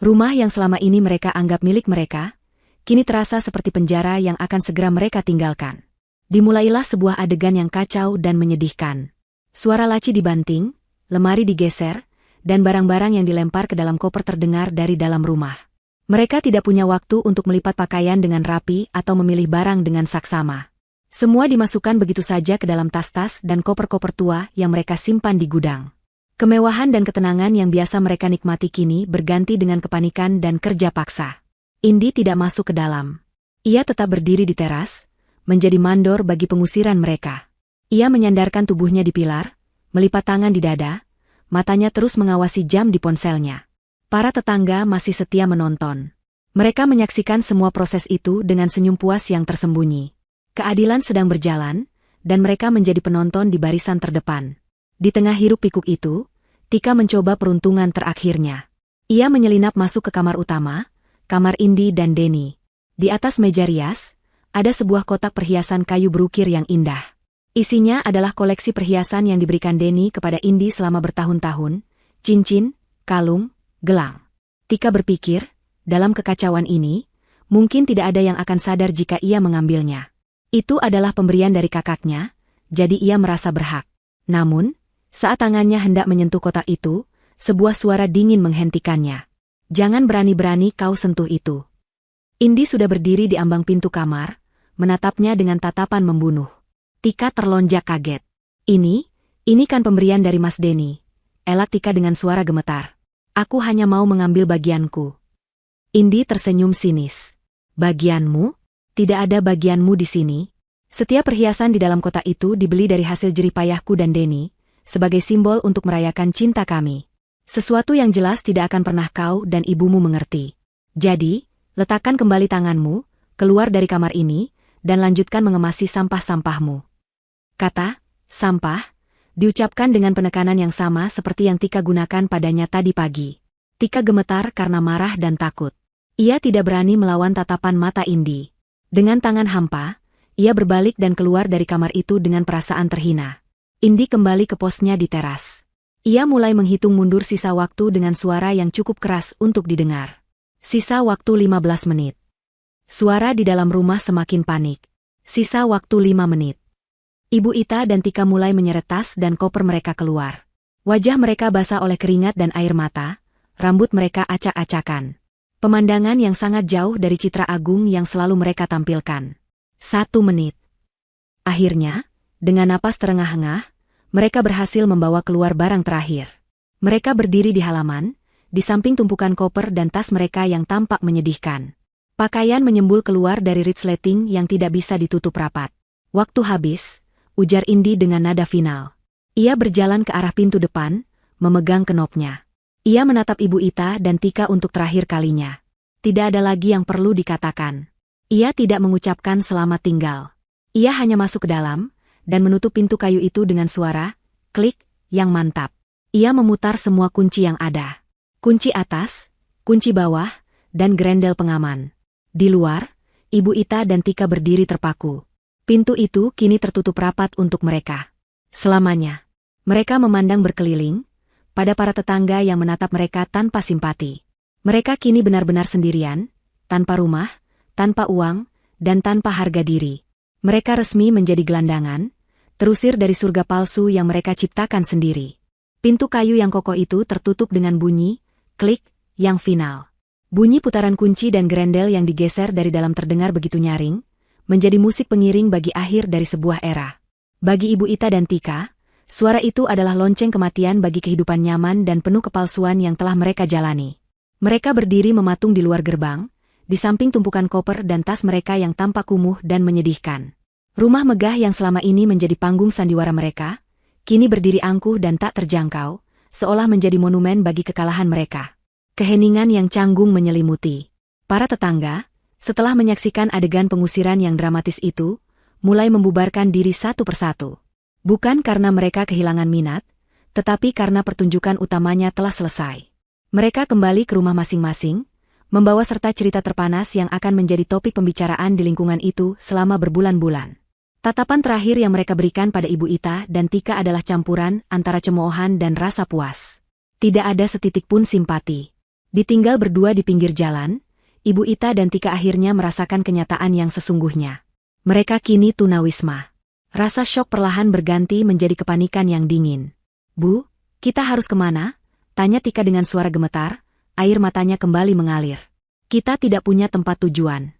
Rumah yang selama ini mereka anggap milik mereka, kini terasa seperti penjara yang akan segera mereka tinggalkan. Dimulailah sebuah adegan yang kacau dan menyedihkan. Suara laci dibanting, lemari digeser, dan barang-barang yang dilempar ke dalam koper terdengar dari dalam rumah. Mereka tidak punya waktu untuk melipat pakaian dengan rapi atau memilih barang dengan saksama. Semua dimasukkan begitu saja ke dalam tas-tas dan koper-koper tua yang mereka simpan di gudang. Kemewahan dan ketenangan yang biasa mereka nikmati kini berganti dengan kepanikan dan kerja paksa. Indi tidak masuk ke dalam. Ia tetap berdiri di teras, menjadi mandor bagi pengusiran mereka. Ia menyandarkan tubuhnya di pilar, melipat tangan di dada, matanya terus mengawasi jam di ponselnya. Para tetangga masih setia menonton. Mereka menyaksikan semua proses itu dengan senyum puas yang tersembunyi. Keadilan sedang berjalan, dan mereka menjadi penonton di barisan terdepan. Di tengah hiruk-pikuk itu, Tika mencoba peruntungan terakhirnya. Ia menyelinap masuk ke kamar utama, kamar Indi dan Denny. Di atas meja rias, ada sebuah kotak perhiasan kayu berukir yang indah. Isinya adalah koleksi perhiasan yang diberikan Denny kepada Indi selama bertahun-tahun, cincin, kalung, gelang. Tika berpikir, dalam kekacauan ini, mungkin tidak ada yang akan sadar jika ia mengambilnya. Itu adalah pemberian dari kakaknya, jadi ia merasa berhak. Namun, saat tangannya hendak menyentuh kotak itu, sebuah suara dingin menghentikannya. Jangan berani-berani kau sentuh itu. Indi sudah berdiri di ambang pintu kamar, menatapnya dengan tatapan membunuh. Tika terlonjak kaget. Ini kan pemberian dari Mas Denny. Elak Tika dengan suara gemetar. Aku hanya mau mengambil bagianku. Indi tersenyum sinis. Bagianmu? Tidak ada bagianmu di sini. Setiap perhiasan di dalam kotak itu dibeli dari hasil jerih payahku dan Denny, sebagai simbol untuk merayakan cinta kami. Sesuatu yang jelas tidak akan pernah kau dan ibumu mengerti. Jadi, letakkan kembali tanganmu, keluar dari kamar ini, dan lanjutkan mengemasi sampah-sampahmu. Kata, sampah, diucapkan dengan penekanan yang sama seperti yang Tika gunakan padanya tadi pagi. Tika gemetar karena marah dan takut. Ia tidak berani melawan tatapan mata Indi. Dengan tangan hampa, ia berbalik dan keluar dari kamar itu dengan perasaan terhina. Indi kembali ke posnya di teras. Ia mulai menghitung mundur sisa waktu dengan suara yang cukup keras untuk didengar. Sisa waktu 15 menit. Suara di dalam rumah semakin panik. Sisa waktu 5 menit. Ibu Ita dan Tika mulai menyeret tas dan koper mereka keluar. Wajah mereka basah oleh keringat dan air mata, rambut mereka acak-acakan. Pemandangan yang sangat jauh dari citra agung yang selalu mereka tampilkan. 1 menit. Akhirnya, dengan napas terengah-engah, mereka berhasil membawa keluar barang terakhir. Mereka berdiri di halaman, di samping tumpukan koper dan tas mereka yang tampak menyedihkan. Pakaian menyembul keluar dari resleting yang tidak bisa ditutup rapat. Waktu habis, ujar Indi dengan nada final. Ia berjalan ke arah pintu depan, memegang kenopnya. Ia menatap Ibu Ita dan Tika untuk terakhir kalinya. Tidak ada lagi yang perlu dikatakan. Ia tidak mengucapkan selamat tinggal. Ia hanya masuk ke dalam, dan menutup pintu kayu itu dengan suara, klik, yang mantap. Ia memutar semua kunci yang ada. Kunci atas, kunci bawah, dan grendel pengaman. Di luar, Ibu Ita dan Tika berdiri terpaku. Pintu itu kini tertutup rapat untuk mereka. Selamanya. Mereka memandang berkeliling, pada para tetangga yang menatap mereka tanpa simpati. Mereka kini benar-benar sendirian, tanpa rumah, tanpa uang, dan tanpa harga diri. Mereka resmi menjadi gelandangan, terusir dari surga palsu yang mereka ciptakan sendiri. Pintu kayu yang kokoh itu tertutup dengan bunyi, klik, yang final. Bunyi putaran kunci dan grendel yang digeser dari dalam terdengar begitu nyaring, menjadi musik pengiring bagi akhir dari sebuah era. Bagi Ibu Ita dan Tika, suara itu adalah lonceng kematian bagi kehidupan nyaman dan penuh kepalsuan yang telah mereka jalani. Mereka berdiri mematung di luar gerbang, di samping tumpukan koper dan tas mereka yang tampak kumuh dan menyedihkan. Rumah megah yang selama ini menjadi panggung sandiwara mereka, kini berdiri angkuh dan tak terjangkau, seolah menjadi monumen bagi kekalahan mereka. Keheningan yang canggung menyelimuti. Para tetangga, setelah menyaksikan adegan pengusiran yang dramatis itu, mulai membubarkan diri satu persatu. Bukan karena mereka kehilangan minat, tetapi karena pertunjukan utamanya telah selesai. Mereka kembali ke rumah masing-masing, membawa serta cerita terpanas yang akan menjadi topik pembicaraan di lingkungan itu selama berbulan-bulan. Tatapan terakhir yang mereka berikan pada Ibu Ita dan Tika adalah campuran antara cemoohan dan rasa puas. Tidak ada setitik pun simpati. Ditinggal berdua di pinggir jalan, Ibu Ita dan Tika akhirnya merasakan kenyataan yang sesungguhnya. Mereka kini tunawisma. Rasa syok perlahan berganti menjadi kepanikan yang dingin. "Bu, kita harus kemana?" tanya Tika dengan suara gemetar. Air matanya kembali mengalir. "Kita tidak punya tempat tujuan."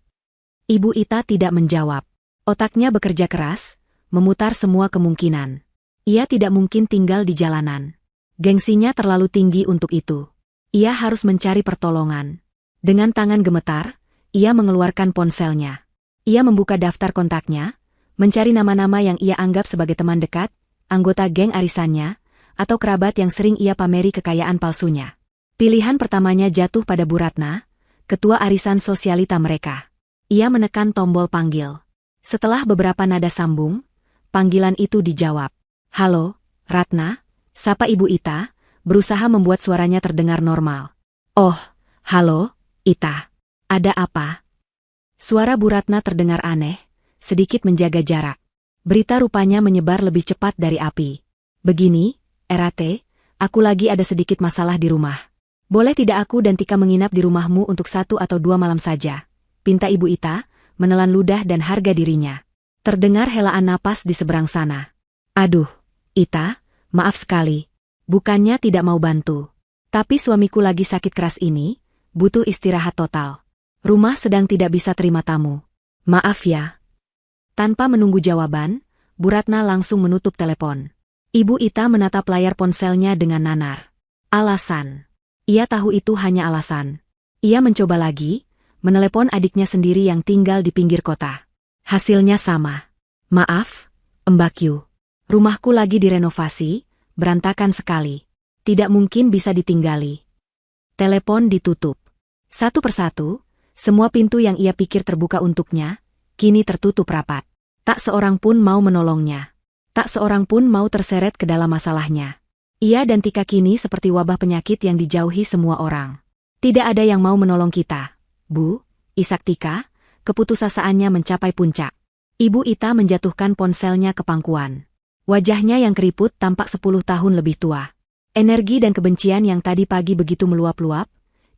Ibu Ita tidak menjawab. Otaknya bekerja keras, memutar semua kemungkinan. Ia tidak mungkin tinggal di jalanan. Gengsinya terlalu tinggi untuk itu. Ia harus mencari pertolongan. Dengan tangan gemetar, ia mengeluarkan ponselnya. Ia membuka daftar kontaknya, mencari nama-nama yang ia anggap sebagai teman dekat, anggota geng arisannya, atau kerabat yang sering ia pameri kekayaan palsunya. Pilihan pertamanya jatuh pada Bu Ratna, ketua arisan sosialita mereka. Ia menekan tombol panggil. Setelah beberapa nada sambung, panggilan itu dijawab. "Halo, Ratna," sapa Ibu Ita, berusaha membuat suaranya terdengar normal. "Oh, halo, Ita. Ada apa?" Suara Bu Ratna terdengar aneh, sedikit menjaga jarak. Berita rupanya menyebar lebih cepat dari api. "Begini, Erate, aku lagi ada sedikit masalah di rumah. Boleh tidak aku dan Tika menginap di rumahmu untuk 1 atau 2 malam saja?" pinta Ibu Ita, menelan ludah dan harga dirinya. Terdengar helaan napas di seberang sana. "Aduh, Ita, maaf sekali. Bukannya tidak mau bantu. Tapi suamiku lagi sakit keras ini, butuh istirahat total. Rumah sedang tidak bisa terima tamu. Maaf ya." Tanpa menunggu jawaban, Bu Ratna langsung menutup telepon. Ibu Ita menatap layar ponselnya dengan nanar. Alasan. Ia tahu itu hanya alasan. Ia mencoba lagi, menelepon adiknya sendiri yang tinggal di pinggir kota. Hasilnya sama. "Maaf, Mbak Yu. Rumahku lagi direnovasi, berantakan sekali. Tidak mungkin bisa ditinggali." Telepon ditutup. Satu persatu, semua pintu yang ia pikir terbuka untuknya, kini tertutup rapat. Tak seorang pun mau menolongnya. Tak seorang pun mau terseret ke dalam masalahnya. Ia dan Tika kini seperti wabah penyakit yang dijauhi semua orang. "Tidak ada yang mau menolong kita, Bu," isak Tika, keputusasaannya mencapai puncak. Ibu Ita menjatuhkan ponselnya ke pangkuan. Wajahnya yang keriput tampak 10 tahun lebih tua. Energi dan kebencian yang tadi pagi begitu meluap-luap,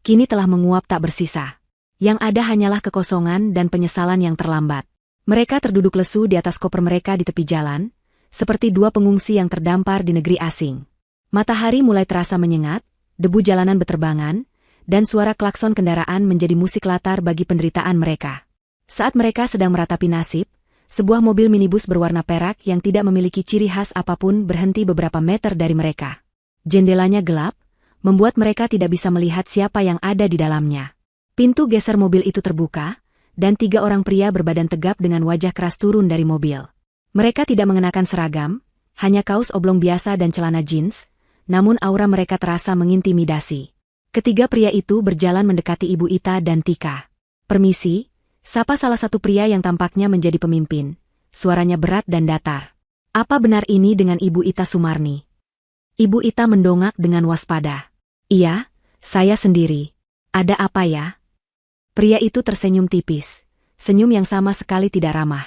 kini telah menguap tak bersisa. Yang ada hanyalah kekosongan dan penyesalan yang terlambat. Mereka terduduk lesu di atas koper mereka di tepi jalan, seperti 2 pengungsi yang terdampar di negeri asing. Matahari mulai terasa menyengat, debu jalanan beterbangan, dan suara klakson kendaraan menjadi musik latar bagi penderitaan mereka. Saat mereka sedang meratapi nasib, Sebuah mobil minibus berwarna perak yang tidak memiliki ciri khas apapun berhenti beberapa meter dari mereka. Jendelanya gelap, membuat mereka tidak bisa melihat siapa yang ada di dalamnya. Pintu geser mobil itu terbuka, dan 3 orang pria berbadan tegap dengan wajah keras turun dari mobil. Mereka tidak mengenakan seragam, hanya kaos oblong biasa dan celana jeans, namun aura mereka terasa mengintimidasi. Ketiga pria itu berjalan mendekati Ibu Ita dan Tika. "Permisi," sapa salah satu pria yang tampaknya menjadi pemimpin. Suaranya berat dan datar. "Apa benar ini dengan Ibu Ita Sumarni?" Ibu Ita mendongak dengan waspada. "Iya, saya sendiri. Ada apa ya?" Pria itu tersenyum tipis. Senyum yang sama sekali tidak ramah.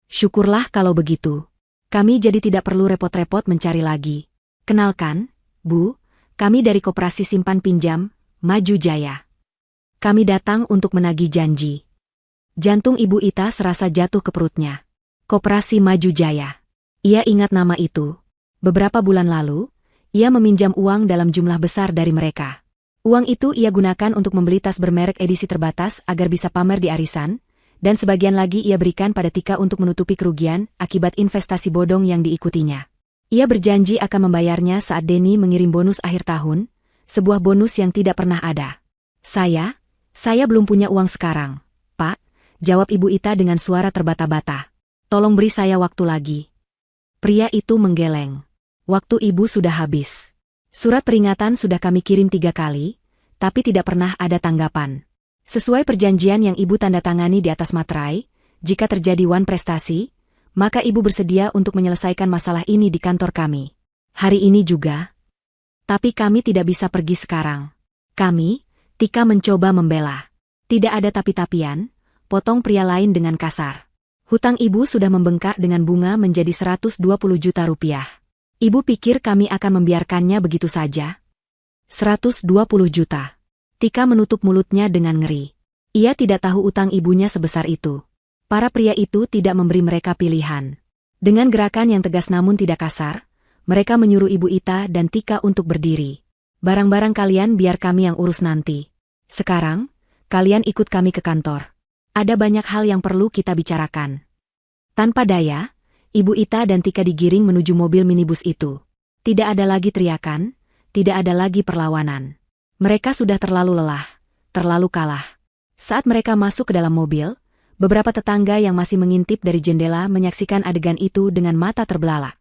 "Syukurlah kalau begitu. Kami jadi tidak perlu repot-repot mencari lagi. Kenalkan, Bu, kami dari Koperasi Simpan Pinjam, Maju Jaya. Kami datang untuk menagih janji." Jantung Ibu Ita serasa jatuh ke perutnya. Koperasi Maju Jaya. Ia ingat nama itu. Beberapa bulan lalu, ia meminjam uang dalam jumlah besar dari mereka. Uang itu ia gunakan untuk membeli tas bermerek edisi terbatas agar bisa pamer di arisan, dan sebagian lagi ia berikan pada Tika untuk menutupi kerugian akibat investasi bodong yang diikutinya. Ia berjanji akan membayarnya saat Denny mengirim bonus akhir tahun, sebuah bonus yang tidak pernah ada. Saya belum punya uang sekarang, Pak," jawab Ibu Ita dengan suara terbata-bata. "Tolong beri saya waktu lagi." Pria itu menggeleng. "Waktu Ibu sudah habis. Surat peringatan sudah kami kirim 3 kali, tapi tidak pernah ada tanggapan. Sesuai perjanjian yang Ibu tanda tangani di atas materai, jika terjadi wan prestasi, maka Ibu bersedia untuk menyelesaikan masalah ini di kantor kami. Hari ini juga. Tapi kami tidak bisa pergi sekarang. Kami," Tika mencoba membela. "Tidak ada tapi-tapian," potong pria lain dengan kasar. "Hutang Ibu sudah membengkak dengan bunga menjadi 120 juta rupiah. Ibu pikir kami akan membiarkannya begitu saja?" 120 juta. Tika menutup mulutnya dengan ngeri. Ia tidak tahu utang ibunya sebesar itu. Para pria itu tidak memberi mereka pilihan. Dengan gerakan yang tegas namun tidak kasar, mereka menyuruh Ibu Ita dan Tika untuk berdiri. "Barang-barang kalian biar kami yang urus nanti. Sekarang, kalian ikut kami ke kantor. Ada banyak hal yang perlu kita bicarakan." Tanpa daya, Ibu Ita dan Tika digiring menuju mobil minibus itu. Tidak ada lagi teriakan, tidak ada lagi perlawanan. Mereka sudah terlalu lelah, terlalu kalah. Saat mereka masuk ke dalam mobil, beberapa tetangga yang masih mengintip dari jendela menyaksikan adegan itu dengan mata terbelalak.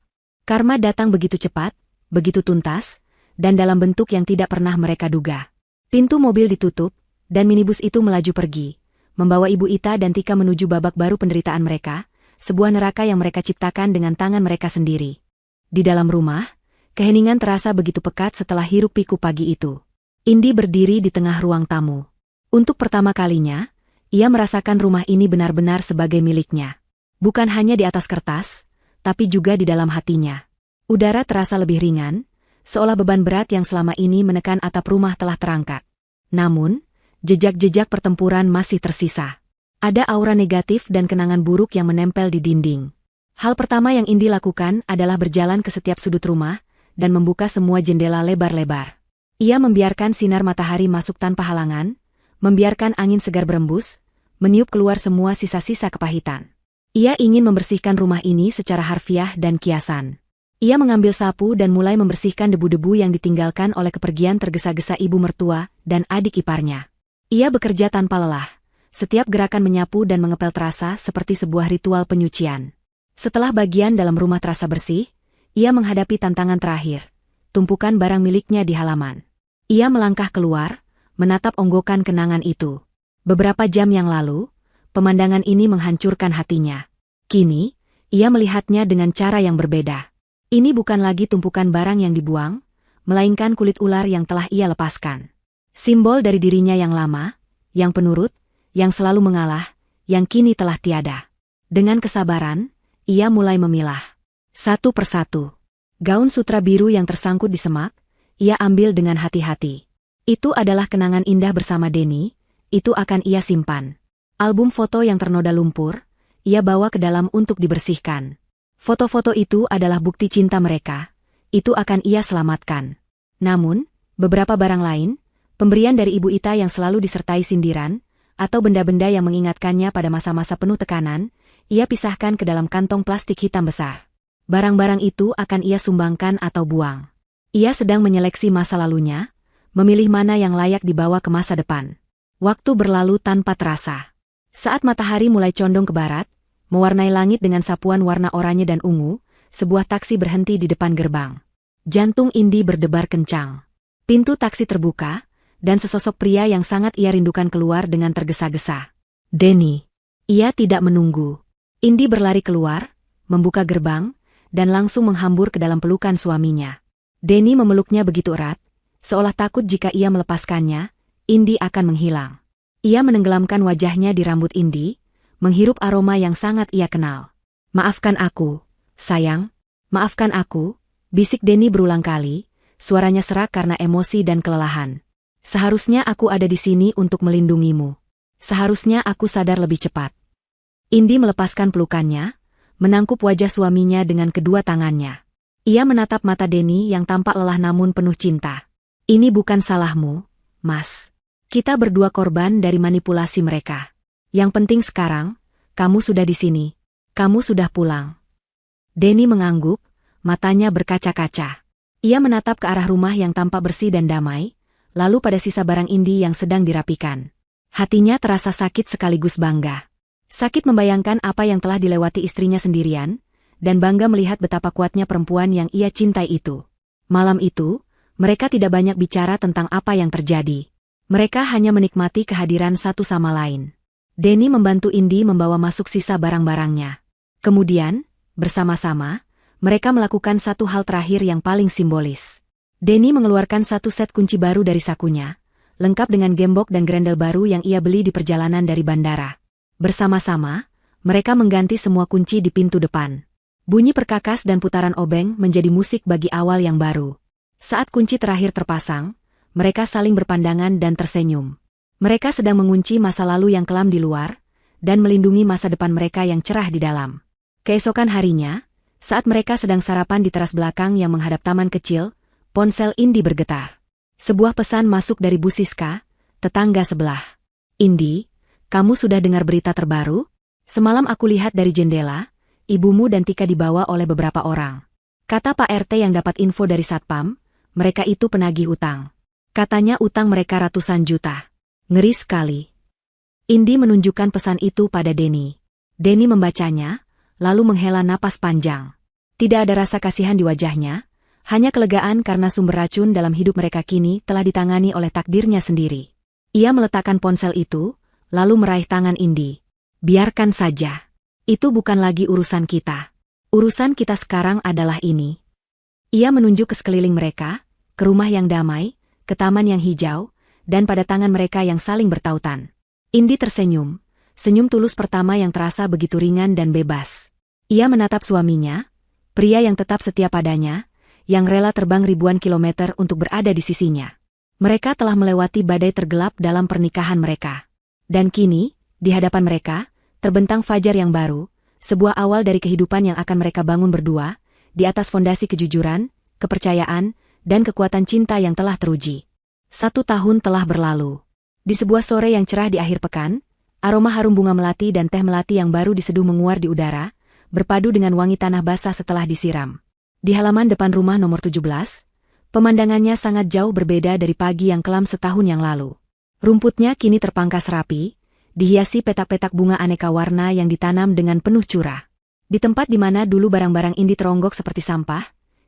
Karma datang begitu cepat, begitu tuntas, dan dalam bentuk yang tidak pernah mereka duga. Pintu mobil ditutup, dan minibus itu melaju pergi, membawa Ibu Ita dan Tika menuju babak baru penderitaan mereka, sebuah neraka yang mereka ciptakan dengan tangan mereka sendiri. Di dalam rumah, keheningan terasa begitu pekat setelah hiruk-pikuk pagi itu. Indi berdiri di tengah ruang tamu. Untuk pertama kalinya, ia merasakan rumah ini benar-benar sebagai miliknya. Bukan hanya di atas kertas, tapi juga di dalam hatinya. Udara terasa lebih ringan, seolah beban berat yang selama ini menekan atap rumah telah terangkat. Namun, jejak-jejak pertempuran masih tersisa. Ada aura negatif dan kenangan buruk yang menempel di dinding. Hal pertama yang Indi lakukan adalah berjalan ke setiap sudut rumah dan membuka semua jendela lebar-lebar. Ia membiarkan sinar matahari masuk tanpa halangan, membiarkan angin segar berembus, meniup keluar semua sisa-sisa kepahitan. Ia ingin membersihkan rumah ini secara harfiah dan kiasan. Ia mengambil sapu dan mulai membersihkan debu-debu yang ditinggalkan oleh kepergian tergesa-gesa ibu mertua dan adik iparnya. Ia bekerja tanpa lelah. Setiap gerakan menyapu dan mengepel terasa seperti sebuah ritual penyucian. Setelah bagian dalam rumah terasa bersih, ia menghadapi tantangan terakhir, tumpukan barang miliknya di halaman. Ia melangkah keluar, menatap onggokan kenangan itu. Beberapa jam yang lalu, pemandangan ini menghancurkan hatinya. Kini, ia melihatnya dengan cara yang berbeda. Ini bukan lagi tumpukan barang yang dibuang, melainkan kulit ular yang telah ia lepaskan. Simbol dari dirinya yang lama, yang penurut, yang selalu mengalah, yang kini telah tiada. Dengan kesabaran, ia mulai memilah. Satu persatu. Gaun sutra biru yang tersangkut di semak, ia ambil dengan hati-hati. Itu adalah kenangan indah bersama Denny, itu akan ia simpan. Album foto yang ternoda lumpur, ia bawa ke dalam untuk dibersihkan. Foto-foto itu adalah bukti cinta mereka, itu akan ia selamatkan. Namun, beberapa barang lain, pemberian dari Ibu Ita yang selalu disertai sindiran, atau benda-benda yang mengingatkannya pada masa-masa penuh tekanan, ia pisahkan ke dalam kantong plastik hitam besar. Barang-barang itu akan ia sumbangkan atau buang. Ia sedang menyeleksi masa lalunya, memilih mana yang layak dibawa ke masa depan. Waktu berlalu tanpa terasa. Saat matahari mulai condong ke barat, mewarnai langit dengan sapuan warna oranye dan ungu, sebuah taksi berhenti di depan gerbang. Jantung Indi berdebar kencang. Pintu taksi terbuka, dan sesosok pria yang sangat ia rindukan keluar dengan tergesa-gesa. Denny. Ia tidak menunggu. Indi berlari keluar, membuka gerbang, dan langsung menghambur ke dalam pelukan suaminya. Denny memeluknya begitu erat, seolah takut jika ia melepaskannya, Indi akan menghilang. Ia menenggelamkan wajahnya di rambut Indi, menghirup aroma yang sangat ia kenal. "Maafkan aku, sayang, maafkan aku," bisik Denny berulang kali, suaranya serak karena emosi dan kelelahan. "Seharusnya aku ada di sini untuk melindungimu. Seharusnya aku sadar lebih cepat." Indi melepaskan pelukannya, menangkup wajah suaminya dengan kedua tangannya. Ia menatap mata Denny yang tampak lelah namun penuh cinta. "Ini bukan salahmu, Mas. Kita berdua korban dari manipulasi mereka. Yang penting sekarang, kamu sudah di sini. Kamu sudah pulang." Denny mengangguk, matanya berkaca-kaca. Ia menatap ke arah rumah yang tampak bersih dan damai, lalu pada sisa barang Indi yang sedang dirapikan. Hatinya terasa sakit sekaligus bangga. Sakit membayangkan apa yang telah dilewati istrinya sendirian, dan bangga melihat betapa kuatnya perempuan yang ia cintai itu. Malam itu, mereka tidak banyak bicara tentang apa yang terjadi. Mereka hanya menikmati kehadiran satu sama lain. Denny membantu Indi membawa masuk sisa barang-barangnya. Kemudian, bersama-sama, mereka melakukan satu hal terakhir yang paling simbolis. Denny mengeluarkan satu set kunci baru dari sakunya, lengkap dengan gembok dan grendel baru yang ia beli di perjalanan dari bandara. Bersama-sama, mereka mengganti semua kunci di pintu depan. Bunyi perkakas dan putaran obeng menjadi musik bagi awal yang baru. Saat kunci terakhir terpasang, mereka saling berpandangan dan tersenyum. Mereka sedang mengunci masa lalu yang kelam di luar, dan melindungi masa depan mereka yang cerah di dalam. Keesokan harinya, saat mereka sedang sarapan di teras belakang yang menghadap taman kecil, ponsel Indi bergetar. Sebuah pesan masuk dari Bu Siska, tetangga sebelah. "Indi, kamu sudah dengar berita terbaru? Semalam aku lihat dari jendela, ibumu dan Tika dibawa oleh beberapa orang. Kata Pak RT yang dapat info dari Satpam, mereka itu penagih utang. Katanya utang mereka ratusan juta. Ngeri sekali." Indi menunjukkan pesan itu pada Denny. Denny membacanya, lalu menghela napas panjang. Tidak ada rasa kasihan di wajahnya, hanya kelegaan karena sumber racun dalam hidup mereka kini telah ditangani oleh takdirnya sendiri. Ia meletakkan ponsel itu, lalu meraih tangan Indi. "Biarkan saja. Itu bukan lagi urusan kita. Urusan kita sekarang adalah ini." Ia menunjuk ke sekeliling mereka, ke rumah yang damai, ke taman yang hijau, dan pada tangan mereka yang saling bertautan. Indi tersenyum, senyum tulus pertama yang terasa begitu ringan dan bebas. Ia menatap suaminya, pria yang tetap setia padanya, yang rela terbang ribuan kilometer untuk berada di sisinya. Mereka telah melewati badai tergelap dalam pernikahan mereka. Dan kini, di hadapan mereka, terbentang fajar yang baru, sebuah awal dari kehidupan yang akan mereka bangun berdua, di atas fondasi kejujuran, kepercayaan, dan kekuatan cinta yang telah teruji. 1 tahun telah berlalu. Di sebuah sore yang cerah di akhir pekan, aroma harum bunga melati dan teh melati yang baru diseduh menguar di udara, berpadu dengan wangi tanah basah setelah disiram. Di halaman depan rumah nomor 17, pemandangannya sangat jauh berbeda dari pagi yang kelam setahun yang lalu. Rumputnya kini terpangkas rapi, dihiasi petak-petak bunga aneka warna yang ditanam dengan penuh curah. Di tempat di mana dulu barang-barang Indi teronggok seperti sampah,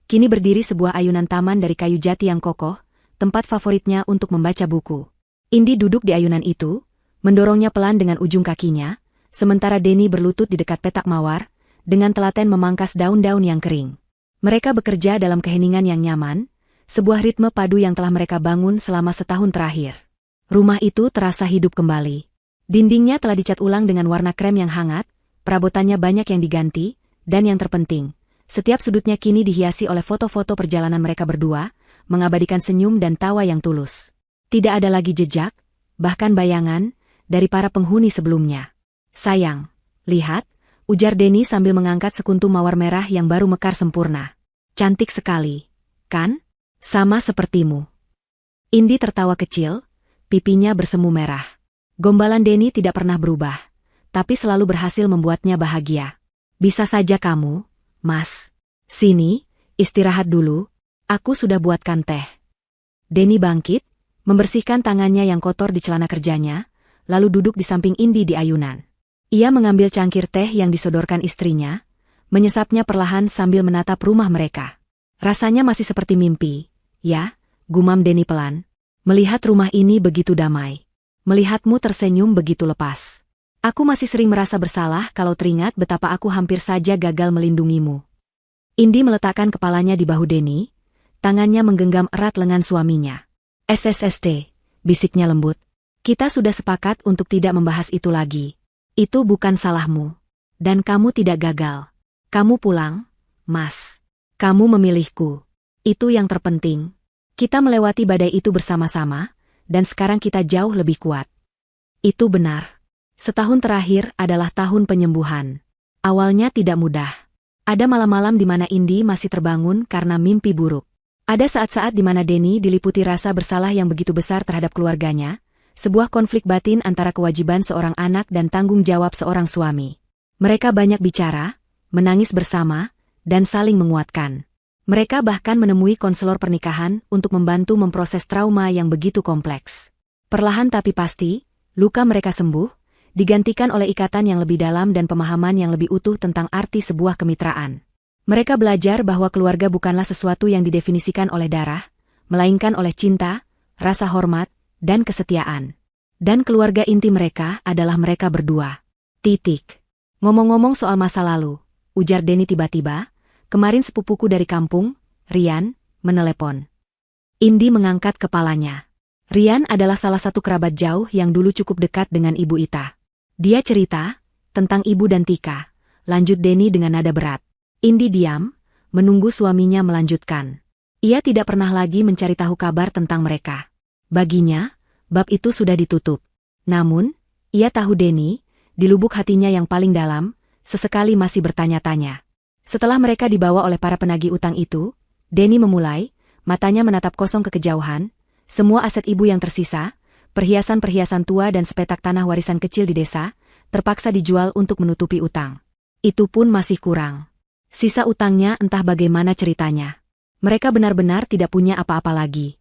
kini berdiri sebuah ayunan taman dari kayu jati yang kokoh, tempat favoritnya untuk membaca buku. Indi duduk di ayunan itu, mendorongnya pelan dengan ujung kakinya, sementara Denny berlutut di dekat petak mawar, dengan telaten memangkas daun-daun yang kering. Mereka bekerja dalam keheningan yang nyaman, sebuah ritme padu yang telah mereka bangun selama setahun terakhir. Rumah itu terasa hidup kembali. Dindingnya telah dicat ulang dengan warna krem yang hangat, perabotannya banyak yang diganti, dan yang terpenting, setiap sudutnya kini dihiasi oleh foto-foto perjalanan mereka berdua, mengabadikan senyum dan tawa yang tulus. Tidak ada lagi jejak, bahkan bayangan, dari para penghuni sebelumnya. "Sayang, lihat," ujar Denny sambil mengangkat sekuntum mawar merah yang baru mekar sempurna. "Cantik sekali, kan? Sama sepertimu." Indi tertawa kecil, pipinya bersemu merah. Gombalan Denny tidak pernah berubah, tapi selalu berhasil membuatnya bahagia. Bisa saja kamu, Mas. Sini, istirahat dulu, aku sudah buatkan teh. Denny bangkit, membersihkan tangannya yang kotor di celana kerjanya, lalu duduk di samping Indi di ayunan. Ia mengambil cangkir teh yang disodorkan istrinya, menyesapnya perlahan sambil menatap rumah mereka. Rasanya masih seperti mimpi, ya, gumam Denny pelan. Melihat rumah ini begitu damai. Melihatmu tersenyum begitu lepas. Aku masih sering merasa bersalah kalau teringat betapa aku hampir saja gagal melindungimu. Indi meletakkan kepalanya di bahu Denny, tangannya menggenggam erat lengan suaminya. SSST, bisiknya lembut. Kita sudah sepakat untuk tidak membahas itu lagi. Itu bukan salahmu. Dan kamu tidak gagal. Kamu pulang, Mas. Kamu memilihku. Itu yang terpenting. Kita melewati badai itu bersama-sama, dan sekarang kita jauh lebih kuat. Itu benar. Setahun terakhir adalah tahun penyembuhan. Awalnya tidak mudah. Ada malam-malam di mana Indi masih terbangun karena mimpi buruk. Ada saat-saat di mana Denny diliputi rasa bersalah yang begitu besar terhadap keluarganya, sebuah konflik batin antara kewajiban seorang anak dan tanggung jawab seorang suami. Mereka banyak bicara, menangis bersama, dan saling menguatkan. Mereka bahkan menemui konselor pernikahan untuk membantu memproses trauma yang begitu kompleks. Perlahan tapi pasti, luka mereka sembuh, digantikan oleh ikatan yang lebih dalam dan pemahaman yang lebih utuh tentang arti sebuah kemitraan. Mereka belajar bahwa keluarga bukanlah sesuatu yang didefinisikan oleh darah, melainkan oleh cinta, rasa hormat, dan kesetiaan. Dan keluarga inti mereka adalah mereka berdua. Titik. Ngomong-ngomong soal masa lalu, ujar Denny tiba-tiba, kemarin sepupuku dari kampung, Rian, menelepon. Indi mengangkat kepalanya. Rian adalah salah satu kerabat jauh yang dulu cukup dekat dengan Ibu Ita. Dia cerita tentang Ibu dan Tika, lanjut Denny dengan nada berat. Indi diam, menunggu suaminya melanjutkan. Ia tidak pernah lagi mencari tahu kabar tentang mereka. Baginya, bab itu sudah ditutup. Namun, ia tahu Denny, di lubuk hatinya yang paling dalam, sesekali masih bertanya-tanya. Setelah mereka dibawa oleh para penagih utang itu, Denny memulai, matanya menatap kosong ke kejauhan, semua aset ibu yang tersisa, perhiasan-perhiasan tua dan sepetak tanah warisan kecil di desa, terpaksa dijual untuk menutupi utang. Itu pun masih kurang. Sisa utangnya entah bagaimana ceritanya. Mereka benar-benar tidak punya apa-apa lagi.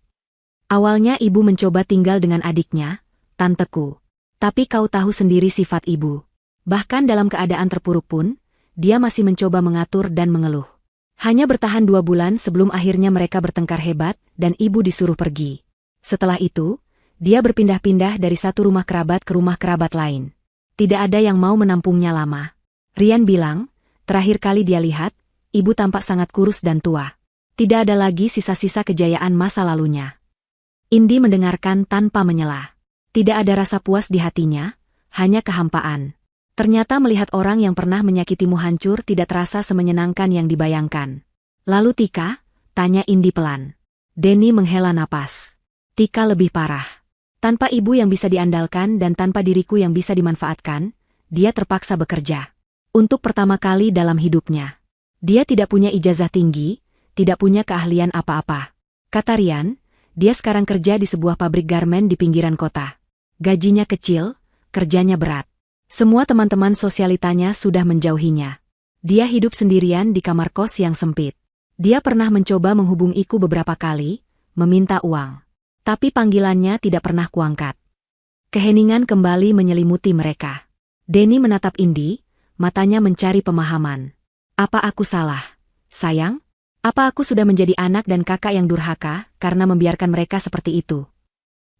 Awalnya ibu mencoba tinggal dengan adiknya, tanteku. Tapi kau tahu sendiri sifat ibu. Bahkan dalam keadaan terpuruk pun, dia masih mencoba mengatur dan mengeluh. Hanya bertahan 2 bulan sebelum akhirnya mereka bertengkar hebat dan ibu disuruh pergi. Setelah itu, dia berpindah-pindah dari satu rumah kerabat ke rumah kerabat lain. Tidak ada yang mau menampungnya lama. Rian bilang, terakhir kali dia lihat, ibu tampak sangat kurus dan tua. Tidak ada lagi sisa-sisa kejayaan masa lalunya. Indi mendengarkan tanpa menyela. Tidak ada rasa puas di hatinya, hanya kehampaan. Ternyata melihat orang yang pernah menyakitimu hancur tidak terasa semenyenangkan yang dibayangkan. Lalu Tika, tanya Indi pelan. Denny menghela napas. Tika lebih parah. Tanpa ibu yang bisa diandalkan dan tanpa diriku yang bisa dimanfaatkan, dia terpaksa bekerja. Untuk pertama kali dalam hidupnya. Dia tidak punya ijazah tinggi, tidak punya keahlian apa-apa. Kata Rian, dia sekarang kerja di sebuah pabrik garmen di pinggiran kota. Gajinya kecil, kerjanya berat. Semua teman-teman sosialitanya sudah menjauhinya. Dia hidup sendirian di kamar kos yang sempit. Dia pernah mencoba menghubungiku beberapa kali, meminta uang. Tapi panggilannya tidak pernah kuangkat. Keheningan kembali menyelimuti mereka. Denny menatap Indi, matanya mencari pemahaman. Apa aku salah, sayang? Apa aku sudah menjadi anak dan kakak yang durhaka karena membiarkan mereka seperti itu?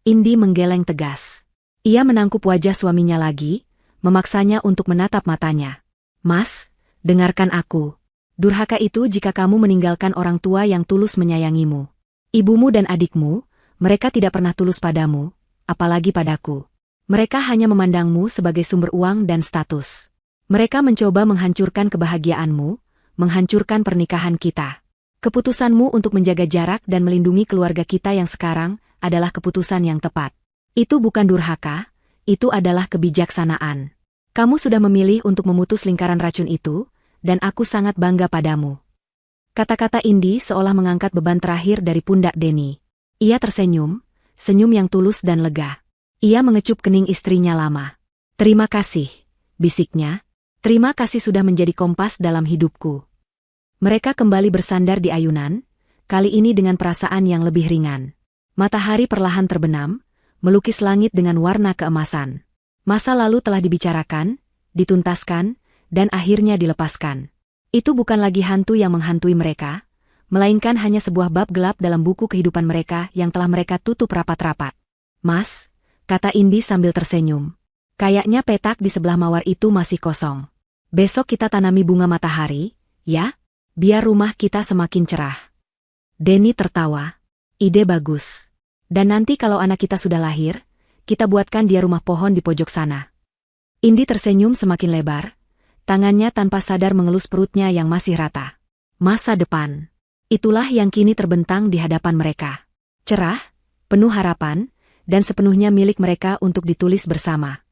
Indi menggeleng tegas. Ia menangkup wajah suaminya lagi, memaksanya untuk menatap matanya. Mas, dengarkan aku. Durhaka itu jika kamu meninggalkan orang tua yang tulus menyayangimu. Ibumu dan adikmu, mereka tidak pernah tulus padamu, apalagi padaku. Mereka hanya memandangmu sebagai sumber uang dan status. Mereka mencoba menghancurkan kebahagiaanmu, menghancurkan pernikahan kita. Keputusanmu untuk menjaga jarak dan melindungi keluarga kita yang sekarang adalah keputusan yang tepat. Itu bukan durhaka, itu adalah kebijaksanaan. Kamu sudah memilih untuk memutus lingkaran racun itu, dan aku sangat bangga padamu. Kata-kata Indi seolah mengangkat beban terakhir dari pundak Denny. Ia tersenyum, senyum yang tulus dan lega. Ia mengecup kening istrinya lama. Terima kasih, bisiknya. Terima kasih sudah menjadi kompas dalam hidupku. Mereka kembali bersandar di ayunan, kali ini dengan perasaan yang lebih ringan. Matahari perlahan terbenam, melukis langit dengan warna keemasan. Masa lalu telah dibicarakan, dituntaskan, dan akhirnya dilepaskan. Itu bukan lagi hantu yang menghantui mereka, melainkan hanya sebuah bab gelap dalam buku kehidupan mereka yang telah mereka tutup rapat-rapat. Mas, kata Indi sambil tersenyum. Kayaknya petak di sebelah mawar itu masih kosong. Besok kita tanami bunga matahari, ya? Biar rumah kita semakin cerah. Denny tertawa. Ide bagus. Dan nanti kalau anak kita sudah lahir, kita buatkan dia rumah pohon di pojok sana. Indi tersenyum semakin lebar, tangannya tanpa sadar mengelus perutnya yang masih rata. Masa depan. Itulah yang kini terbentang di hadapan mereka. Cerah, penuh harapan, dan sepenuhnya milik mereka untuk ditulis bersama.